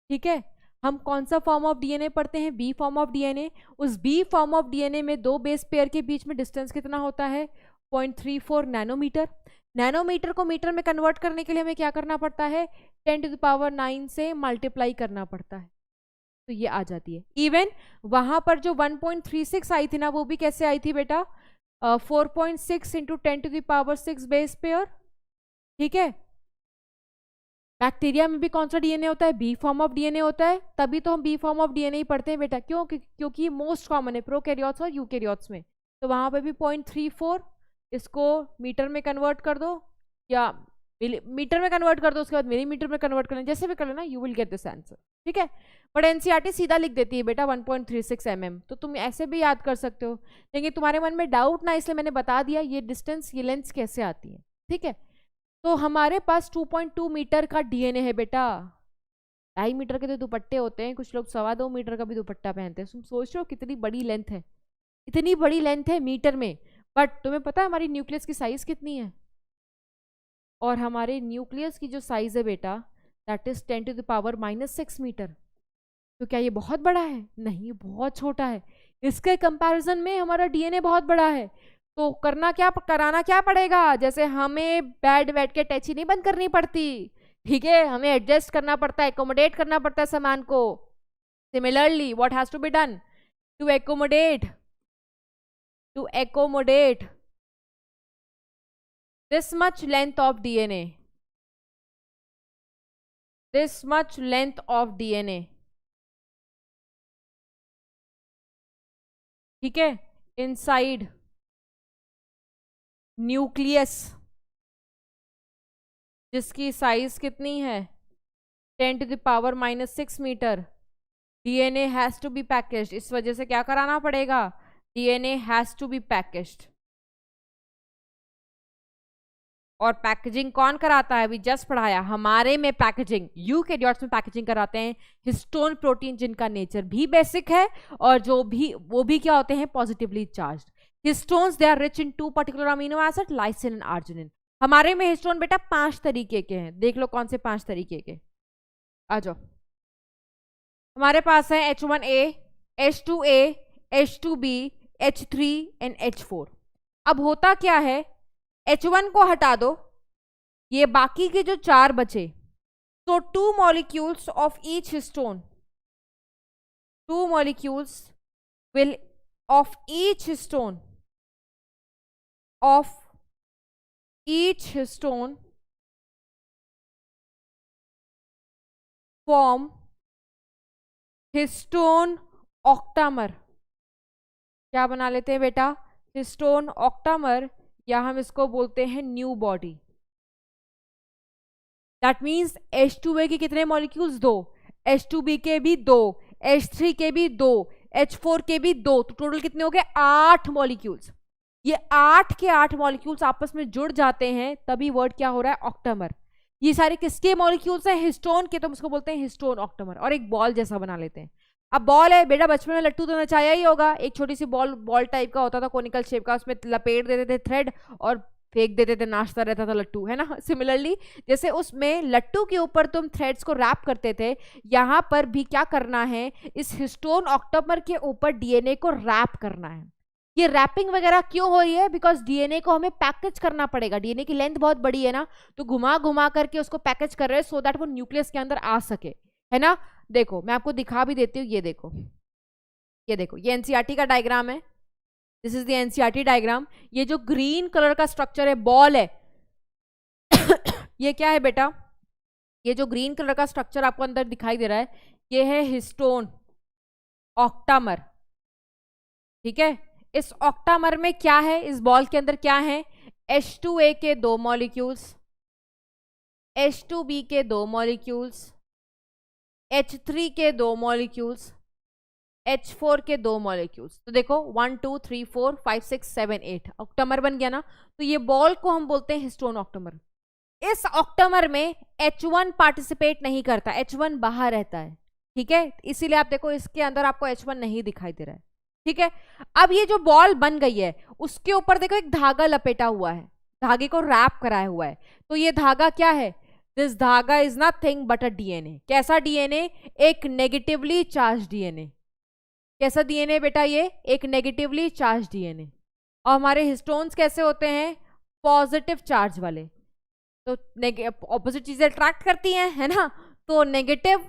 ठीक है, हम कौन सा फॉर्म ऑफ डीएनए पढ़ते हैं? B form of DNA. उस बी फॉर्म ऑफ डीएनए में दो बेस पेयर के बीच में डिस्टेंस कितना होता है? 0.34 नैनोमीटर। नैनोमीटर को मीटर में कन्वर्ट करने के लिए हमें क्या करना पड़ता है? 10⁹ से मल्टीप्लाई करना पड़ता है, तो ये आ जाती है। इवन वहां पर जो 1.36 आई थी ना, वो भी कैसे आई थी बेटा? 4.6 इंटू 10⁶ बेस पेयर। ठीक है, बैक्टीरिया में भी कौन सा डीएनए होता है? बी फॉर्म ऑफ डीएनए होता है, तभी तो हम बी फॉर्म ऑफ डीएनए ही पढ़ते हैं बेटा। क्यों? क्योंकि मोस्ट कॉमन है प्रोकैरियोट्स और यूकैरियोट्स में। तो वहां पे भी 0.34, इसको मीटर में कन्वर्ट कर दो या मीटर में कन्वर्ट कर दो, उसके बाद मिलीमीटर में कन्वर्ट कर लेना, जैसे भी कर लेना, you will get this answer. ठीक है, बट एनसीईआरटी सीधा लिख देती है बेटा 1.36 mm, तो तुम ऐसे भी याद कर सकते हो। लेकिन तुम्हारे मन में डाउट ना, इसलिए मैंने बता दिया ये डिस्टेंस, ये लेंथ कैसे आती है। ठीक है, तो हमारे पास 2.2 मीटर का डीएनए है बेटा। 2.5 मीटर के तो दुपट्टे होते हैं, कुछ लोग 2.25 मीटर का भी दुपट्टा पहनते हैं। तुम सोच रहे हो कितनी बड़ी लेंथ है? इतनी बड़ी लेंथ है मीटर में। बट तुम्हें पता है हमारी न्यूक्लियस की साइज कितनी है? और हमारे न्यूक्लियस की जो साइज है बेटा, दैट इज 10⁻⁻6 मीटर। तो क्या ये बहुत बड़ा है? नहीं, ये बहुत छोटा है। इसके कंपैरिजन में हमारा डीएनए बहुत बड़ा है। तो कराना क्या पड़ेगा? जैसे हमें बेड के टैची नहीं बंद करनी पड़ती, ठीक है, हमें एडजस्ट करना पड़ता है, एकोमोडेट करना पड़ता है सामान को। Similarly what has to be done to accommodate this much length of DNA, this much length of DNA। ठीक है, इनसाइड न्यूक्लियस, जिसकी साइज कितनी है? 10⁻⁻6 मीटर। DNA has to be packaged, इस वजह से क्या कराना पड़ेगा? DNA has to be packaged. और पैकेजिंग कौन कराता है? अभी जस्ट पढ़ाया, हमारे में पैकेजिंग, यूकैरियोट्स में पैकेजिंग कराते हैं हिस्टोन प्रोटीन, जिनका नेचर भी बेसिक है और वो भी क्या होते हैं? Positively charged. Histones they are rich in 2 particular amino acid, lysine and arginine. हमारे में हिस्टोन बेटा 5 तरीके के हैं, देख लो कौन से 5 तरीके के। आ जाओ, हमारे पास है H1A, H2A, H2B, H3 and H4। अब होता क्या है, H1 को हटा दो, ये बाकी के जो 4 बचे, तो 2 molecules of each histone, 2 molecules will of each histone form histone octamer। क्या बना लेते हैं बेटा? हिस्टोन ऑक्टामर, या हम इसको बोलते हैं new body. That means H2A के कितने मॉलिक्यूल्स? 2, H2B के भी 2, H3 के भी 2, H4 के भी 2, तो टोटल कितने हो गए? 8 मॉलिक्यूल्स। ये 8 के 8 मॉलिक्यूल्स आपस में जुड़ जाते हैं, तभी वर्ड क्या हो रहा है? ऑक्टामर। ये सारे किसके मॉलिक्यूल्स हैं? हिस्टोन के, तो हम इसको बोलते हैं हिस्टोन ऑक्टामर। और एक बॉल जैसा बना लेते हैं, अब बॉल है बेटा, बचपन में लट्टू तो नचाया ही होगा, एक छोटी सी बॉल टाइप का होता था कोनिकल शेप का, उसमें लपेट देते थे थ्रेड और फेंक देते थे, नाचता रहता था लट्टू, है ना। सिमिलरली जैसे उसमें लट्टू के ऊपर तुम थ्रेड्स को रैप करते थे, यहाँ पर भी क्या करना है, इस हिस्टोन ऑक्टोमर के ऊपर डीएनए को रैप करना है। ये रैपिंग वगैरह क्यों हो रही है, बिकॉज डीएनए को हमें पैकेज करना पड़ेगा, डीएनए की लेंथ बहुत बड़ी है ना, तो घुमा घुमा करके उसको पैकेज कर रहे हैं सो दैट वो न्यूक्लियस के अंदर आ सके, है ना। देखो मैं आपको दिखा भी देती हूँ, ये देखो, ये देखो, ये एनसीईआरटी का डायग्राम है, this is the NCERT diagram. ये जो ग्रीन कलर का स्ट्रक्चर है, बॉल है ये क्या है बेटा, ये जो ग्रीन कलर का स्ट्रक्चर आपको अंदर दिखाई दे रहा है, ये है हिस्टोन ऑक्टामर, ठीक है। इस ऑक्टामर में क्या है, इस बॉल के अंदर क्या है, H2A के 2 मॉलिक्यूल्स, H2B के 2 मॉलिक्यूल्स, H3 के 2 मॉलिक्यूल्स, H4 के 2 मॉलिक्यूल्स। तो देखो 1 2 3 4 5 6 7 8 ऑक्टामर बन गया ना। तो ये बॉल को हम बोलते हैं हिस्टोन ऑक्टामर। इस ऑक्टामर में H1 पार्टिसिपेट नहीं करता, H1 बाहर रहता है, ठीक है। इसीलिए आप देखो इसके अंदर आपको H1 नहीं दिखाई दे रहा है, ठीक है। अब ये जो बॉल बन गई है उसके ऊपर देखो एक धागा लपेटा हुआ है, धागे को रैप कराया हुआ है। तो ये धागा क्या है, दिस धागा is nothing but a DNA. कैसा डीएनए, एक नेगेटिवली चार्ज डीएनए। कैसा डीएनए बेटा, ये एक नेगेटिवली चार्ज डीएनए। और हमारे हिस्टोन्स कैसे होते हैं, पॉजिटिव चार्ज वाले। तो ऑपोजिट चीजें अट्रैक्ट करती हैं, है ना, तो नेगेटिव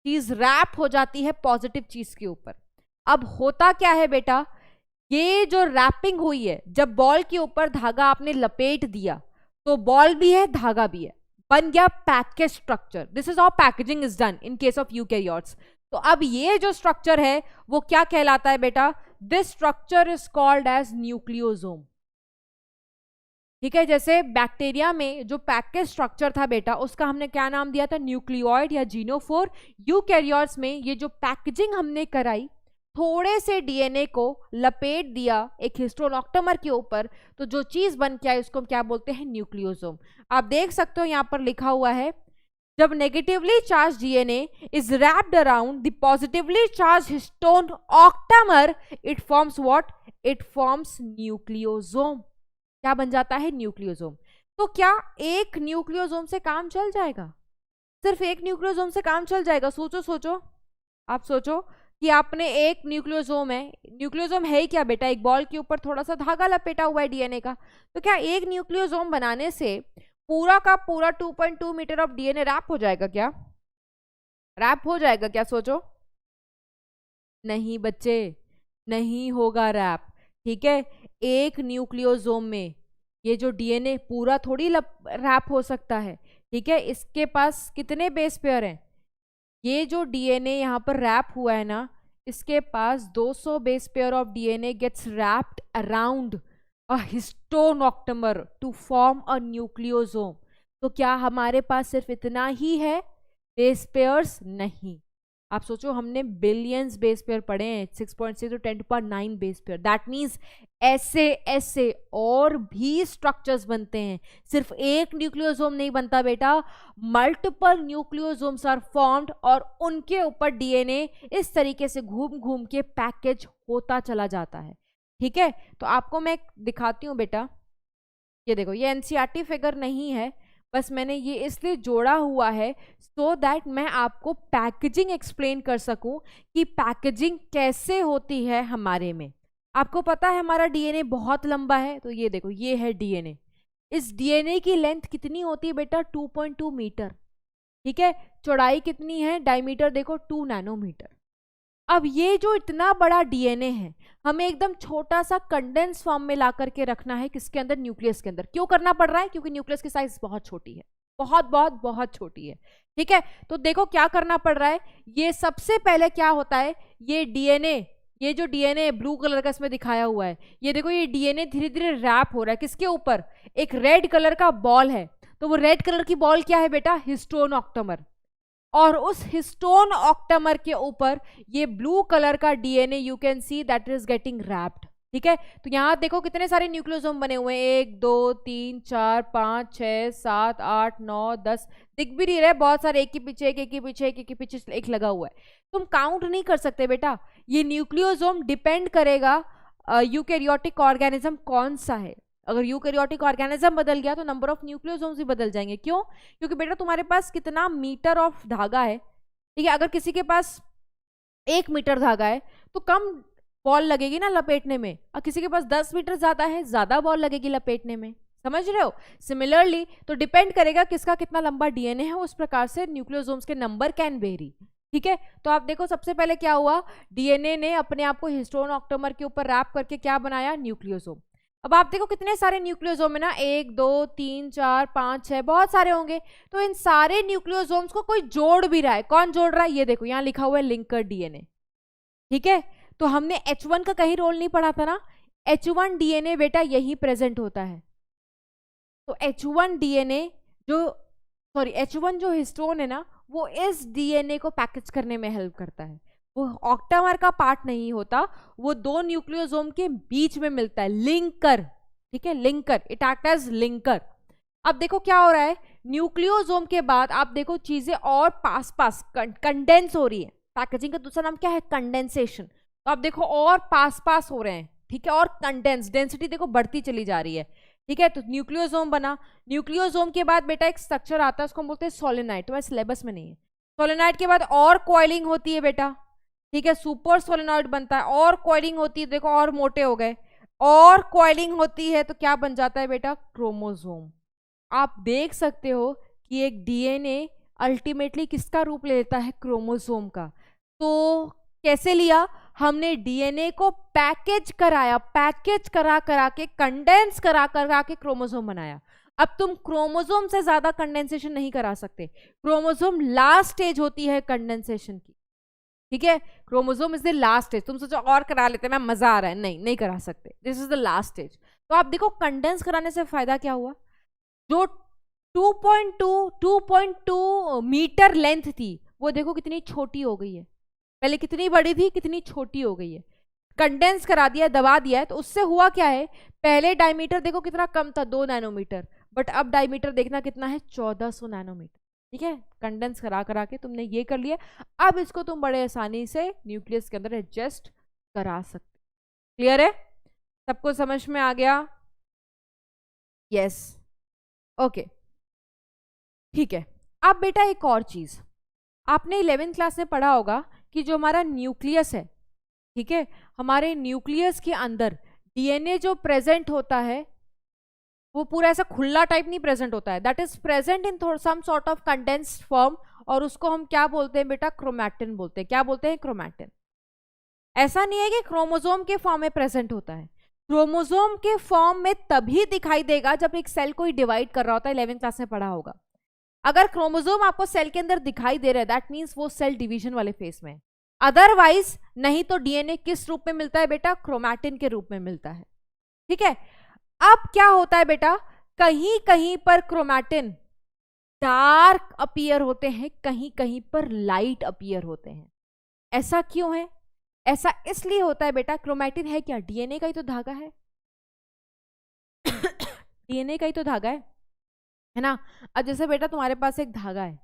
चीज रैप हो जाती है पॉजिटिव चीज के ऊपर। अब होता क्या है बेटा, ये जो रैपिंग हुई है, जब बॉल के ऊपर धागा आपने लपेट दिया तो बॉल भी है धागा भी है, बन गया package structure. This is how packaging is done in case of eukaryotes. तो अब ये जो स्ट्रक्चर है वो क्या कहलाता है बेटा, this structure is called as nucleosome, ठीक है। जैसे बैक्टीरिया में जो पैकेज स्ट्रक्चर था बेटा, उसका हमने क्या नाम दिया था, न्यूक्लियोइड या जीनोफोर। यूकैरियोट्स में ये जो पैकेजिंग हमने कराई, थोड़े से डीएनए को लपेट दिया एक हिस्टोन ऑक्टामर के ऊपर, तो जो चीज बन के आई उसको हम क्या बोलते हैं, न्यूक्लियोसोम। आप देख सकते हो यहां पर लिखा हुआ है, जब negatively charge DNA is wrapped around the positively charge histone octamer, it forms what, it forms nucleosome. क्या बन जाता है, न्यूक्लियोसोम। तो क्या एक न्यूक्लियोसोम से काम चल जाएगा, सिर्फ एक न्यूक्लियोसोम से काम चल जाएगा? सोचो सोचो, आप सोचो कि आपने एक न्यूक्लियोसोम है, न्यूक्लियोसोम है ही क्या बेटा, एक बॉल के ऊपर थोड़ा सा धागा लपेटा हुआ है डीएनए का। तो क्या एक न्यूक्लियोसोम बनाने से पूरा का पूरा 2.2 मीटर ऑफ डीएनए रैप हो जाएगा क्या, रैप हो जाएगा क्या, सोचो। नहीं बच्चे, नहीं होगा रैप, ठीक है। एक न्यूक्लियोसोम में ये जो डीएनए पूरा थोड़ी रैप हो सकता है, ठीक है। इसके पास कितने बेस पेयर हैं, ये जो डीएनए यहाँ पर रैप हुआ है ना, इसके पास 200 base pair of DNA gets wrapped around a histone octamer to form a nucleosome. तो क्या हमारे पास सिर्फ इतना ही है बेस पेयर्स? नहीं, आप सोचो हमने बिलियंस बेस पेयर पढ़े हैं, 6.6 to 10⁹ base pair. That means ऐसे ऐसे और भी स्ट्रक्चर्स बनते हैं, सिर्फ एक न्यूक्लियोसोम नहीं बनता बेटा, मल्टीपल न्यूक्लियोसोम्स आर फॉर्म्ड और उनके ऊपर डीएनए इस तरीके से घूम घूम के पैकेज होता चला जाता है, ठीक है। तो आपको मैं दिखाती हूँ बेटा, ये देखो, ये एनसीईआरटी फिगर नहीं है, बस मैंने ये इसलिए जोड़ा हुआ है सो दैट मैं आपको पैकेजिंग एक्सप्लेन कर सकूं कि पैकेजिंग कैसे होती है हमारे में। आपको पता है हमारा डीएनए बहुत लंबा है, तो ये देखो, ये है डीएनए। इस डीएनए की लेंथ कितनी होती है बेटा, 2.2 मीटर, ठीक है। चौड़ाई कितनी है, डायमीटर देखो 2 नैनोमीटर। अब ये जो इतना बड़ा डीएनए है, हमें एकदम छोटा सा कंडेंस फॉर्म में ला करके रखना है, किसके अंदर, न्यूक्लियस के अंदर। क्यों करना पड़ रहा है, क्योंकि न्यूक्लियस की साइज बहुत छोटी है, बहुत बहुत बहुत छोटी है, ठीक है। तो देखो क्या करना पड़ रहा है, ये सबसे पहले क्या होता है, ये डीएनए, ये जो डीएनए ब्लू कलर का इसमें दिखाया हुआ है, ये देखो, ये डीएनए धीरे धीरे रैप हो रहा है किसके ऊपर, एक रेड कलर का बॉल है। तो वो रेड कलर की बॉल क्या है बेटा, हिस्टोन ऑक्टामर। और उस हिस्टोन ऑक्टामर के ऊपर ये ब्लू कलर का DNA you can see that is getting wrapped. ठीक है, तो यहाँ देखो कितने सारे न्यूक्लियोसोम बने हुए हैं, 1 2 3 4 5 6 7 8 9 10, दिख भी नहीं रहे, बहुत सारे एक के पीछे एक, एक के पीछे एक, एक के पीछे एक लगा हुआ है। तुम काउंट नहीं कर सकते बेटा, ये न्यूक्लियोसोम डिपेंड करेगा यूकैरियोटिक ऑर्गेनिज्म कौन सा है। अगर यूकैरियोटिक ऑर्गेनिज्म बदल गया तो नंबर ऑफ न्यूक्लियोसोम्स भी बदल जाएंगे। क्यों? क्योंकि बेटा तुम्हारे पास कितना मीटर ऑफ धागा है, ठीक है, अगर किसी के पास 1 मीटर धागा है तो कम बॉल लगेगी ना लपेटने में, और किसी के पास 10 मीटर ज्यादा है, ज्यादा बॉल लगेगी लपेटने में। समझ रहे हो? सिमिलरली तो डिपेंड करेगा किसका कितना लंबा डीएनए है, उस प्रकार से न्यूक्लियोसोम्स के नंबर कैन वेरी। ठीक है, तो आप देखो सबसे पहले क्या हुआ, डीएनए ने अपने आप को हिस्टोन ऑक्टोमर के ऊपर रैप करके क्या बनाया, न्यूक्लियोसोम। अब आप देखो कितने सारे न्यूक्लियोसोम है ना, 1 2 3 4 5 6, बहुत सारे होंगे। तो इन सारे न्यूक्लियोसोम्स को कोई जोड़ भी रहा है, कौन जोड़ रहा है, ये देखो यहाँ लिखा हुआ है लिंकर डीएनए। ठीक है, तो हमने H1 का कहीं रोल नहीं पढ़ा था ना, H1 डीएनए बेटा यही प्रेजेंट होता है। तो H1 डीएनए H1 जो हिस्टोन है ना, वो इस डीएनए को पैकेज करने में हेल्प करता है। वो ऑक्टामर का पार्ट नहीं होता, वो दो न्यूक्लियोसोम के बीच में मिलता है, लिंकर। ठीक है, linker, it act as linker. अब देखो क्या हो रहा है, न्यूक्लियोसोम के बाद आप देखो चीजें और पास पास कंडेंस हो रही है। पैकेजिंग का दूसरा नाम क्या है, कंडेंसेशन। तो आप देखो और पास पास हो रहे हैं, ठीक है, और कंडेंस, डेंसिटी देखो बढ़ती चली जा रही है। ठीक है, तो न्यूक्लियोसोम बना। न्यूक्लियोसोम के बाद बेटा एक स्ट्रक्चर आता है, उसको हम बोलते हैं सोलेनाइड, तो सिलेबस में नहीं है। सोलेनाइड के बाद और कॉइलिंग होती है बेटा, ठीक है, सुपर सोलेनॉइड बनता है, और कॉइलिंग होती है, देखो और मोटे हो गए, और कॉइलिंग होती है तो क्या बन जाता है बेटा, क्रोमोसोम। आप देख सकते हो कि एक डीएनए अल्टीमेटली किसका रूप लेता है, क्रोमोसोम का। तो कैसे लिया, हमने डीएनए को पैकेज कराया, पैकेज करा करा के, कंडेंस करा करा के क्रोमोसोम बनाया। अब तुम क्रोमोसोम से ज्यादा कंडेंसेशन नहीं करा सकते, क्रोमोसोम लास्ट स्टेज होती है कंडेंसेशन की। ठीक है, chromosome is the last stage. तुम सोचो और करा लेते हैं, मैं मजा आ रहा है, नहीं करा सकते, this is the last stage. तो आप देखो कंडेंस कराने से फायदा क्या हुआ, जो 2.2 मीटर लेंथ थी वो देखो कितनी छोटी हो गई है, पहले कितनी बड़ी थी, कितनी छोटी हो गई है। कंडेंस करा दिया, दबा दिया है, तो उससे हुआ क्या है, पहले डायमीटर देखो कितना कम था, 2 नैनोमीटर, बट अब डायमीटर देखना कितना है, 1400 नैनोमीटर। ठीक है, कंडेंस करा करा के तुमने ये कर लिया। अब इसको तुम बड़े आसानी से न्यूक्लियस के अंदर एडजस्ट करा सकते। क्लियर है, सबको समझ में आ गया? यस, ओके, ठीक है। अब बेटा एक और चीज, आपने 11th क्लास में पढ़ा होगा कि जो हमारा न्यूक्लियस है, ठीक है, हमारे न्यूक्लियस के अंदर डीएनए जो प्रेजेंट होता है वो पूरा ऐसा खुला टाइप नहीं प्रेजेंट होता है, that is present in some sort of condensed form, और उसको हम क्या बोलते हैं बेटा, क्रोमैटिन बोलते हैं। क्या बोलते हैं, क्रोमैटिन। ऐसा नहीं है कि क्रोमोसोम के फॉर्म में प्रेजेंट होता है, क्रोमोसोम के फॉर्म में तभी दिखाई देगा जब एक सेल को ही डिवाइड कर रहा होता है, 11th क्लास में पढ़ा होगा। अगर क्रोमोसोम आपको सेल के अंदर दिखाई दे रहा है, दैट मीन्स वो सेल डिवीजन वाले फेस में, अदरवाइज नहीं। तो डीएनए किस रूप में मिलता है बेटा, क्रोमैटिन के रूप में मिलता है। ठीक है, अब क्या होता है बेटा, कहीं कहीं पर क्रोमैटिन डार्क अपीयर होते हैं, कहीं कहीं पर लाइट अपीयर होते हैं। ऐसा क्यों है, ऐसा इसलिए होता है बेटा, क्रोमैटिन है क्या, डीएनए का ही तो धागा है डीएनए का ही तो धागा है ना। अब जैसे बेटा तुम्हारे पास एक धागा है,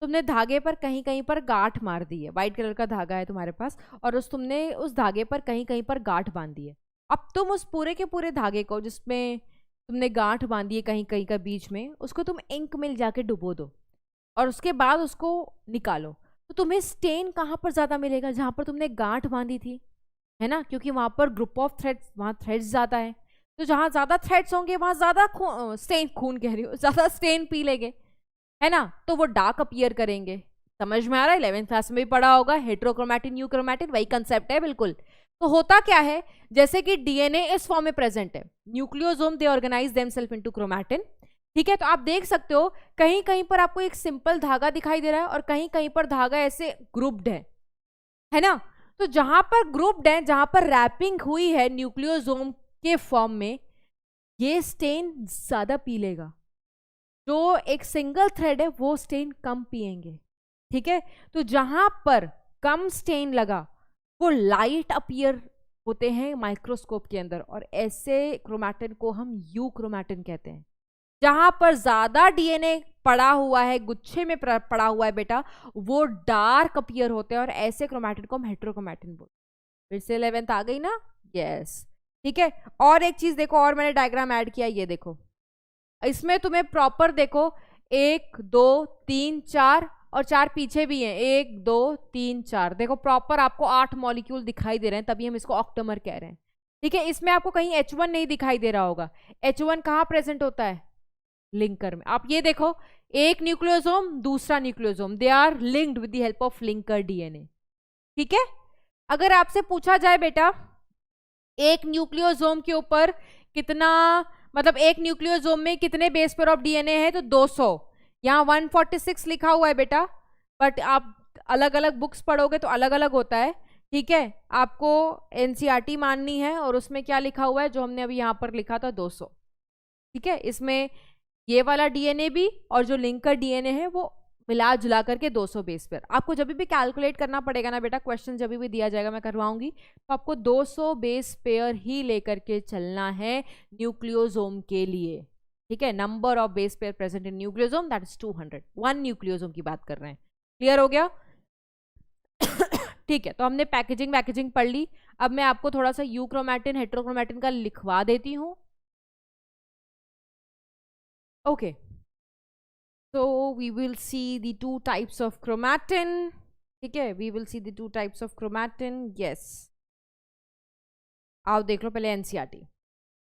तुमने धागे पर कहीं कहीं पर गांठ मार दी है, व्हाइट कलर का धागा है तुम्हारे पास, और तुमने उस धागे पर कहीं कहीं पर गांठ बांध दी है। अब तुम उस पूरे के पूरे धागे को जिसमें तुमने गांठ बांधी है कहीं कहीं का बीच में, उसको तुम इंक में जाके डुबो दो, और उसके बाद उसको निकालो, तो तुम्हें स्टेन कहाँ पर ज्यादा मिलेगा, जहां पर तुमने गांठ बांधी थी, है ना, क्योंकि वहां पर ग्रुप ऑफ थ्रेड्स, वहां थ्रेड्स ज्यादा है, तो जहां ज्यादा थ्रेड्स होंगे वहां ज्यादा खून कह रही हूँ, ज्यादा स्टेन पी लेंगे, है ना, तो वो डार्क अपीयर करेंगे। समझ में आ रहा है, 11th क्लास में भी पढ़ा होगा, हेट्रोक्रोमैटिन न्यूक्रोमैटिन, वही कंसेप्ट है बिल्कुल। तो होता क्या है, जैसे कि डीएनए इस फॉर्म में प्रेजेंट है, nucleosome they organise themselves into chromatin. ठीक है, तो आप देख सकते हो कहीं कहीं पर आपको एक सिंपल धागा दिखाई दे रहा है, और कहीं कहीं पर धागा ऐसे ग्रुप्ड है ना। तो जहां पर ग्रुप्ड है, जहां पर रैपिंग हुई है न्यूक्लियोसोम के फॉर्म में, ये स्टेन ज्यादा पी लेगा, जो एक सिंगल थ्रेड है वो स्टेन कम पिएंगे। ठीक है, तो जहां पर कम स्टेन लगा वो लाइट अपीयर होते हैं माइक्रोस्कोप के अंदर, और ऐसे क्रोमैटिन को हम यू क्रोमैटिन कहते हैं। जहां पर ज्यादा डीएनए पड़ा हुआ है, गुच्छे में पड़ा हुआ है बेटा, वो डार्क अपीयर होते हैं, और ऐसे क्रोमैटिन को हम हेट्रोक्रोमैटिन बोलते हैं। फिर से 11th आ गई ना? यस, ठीक है। और एक चीज देखो, और मैंने डायग्राम ऐड किया, ये देखो, इसमें तुम्हें प्रॉपर देखो 1 2 3 4 और 4 पीछे भी हैं, 1 2 3 4, देखो प्रॉपर आपको 8 मॉलिक्यूल दिखाई दे रहे हैं, तभी हम इसको ऑक्टेमर कह रहे हैं, ठीक है। इसमें आपको कहीं H1 नहीं दिखाई दे रहा होगा। H1 कहाँ प्रेजेंट होता है? लिंकर में। आप ये देखो, एक न्यूक्लियोसोम दूसरा nucleosome, they are linked with the help of linker DNA, ठीक है। अगर आपसे पूछा जाए बेटा एक न्यूक्लियोसोम के ऊपर कितना, मतलब एक न्यूक्लियोसोम में कितने बेस पेयर ऑफ डीएनए है, तो 200। यहाँ 146 लिखा हुआ है बेटा, बट आप अलग अलग बुक्स पढ़ोगे तो अलग अलग होता है, ठीक है। आपको एनसीईआरटी माननी है, और उसमें क्या लिखा हुआ है जो हमने अभी यहाँ पर लिखा था 200, ठीक है। इसमें ये वाला डीएनए भी और जो लिंकर डीएनए है वो मिला जुला करके 200 बेस पेयर। आपको जब भी कैलकुलेट करना पड़ेगा ना बेटा, क्वेश्चन जब भी दिया जाएगा, मैं करवाऊंगी, तो आपको 200 बेस पेयर ही लेकर के चलना है न्यूक्लियोसोम के लिए, ठीक है। Number of base pair present in nucleosome that is 200, 1 nucleosome की बात कर रहे हैं। क्लियर हो गया? ठीक है, तो हमने पैकेजिंग पढ़ ली। अब मैं आपको थोड़ा सा यूक्रोमैटिन हेट्रोक्रोमैटिन का लिखवा देती हूँ। Okay, so we will see the 2 types of chromatin, ठीक है, we will see the 2 types of chromatin, yes। आओ देख लो पहले NCERT।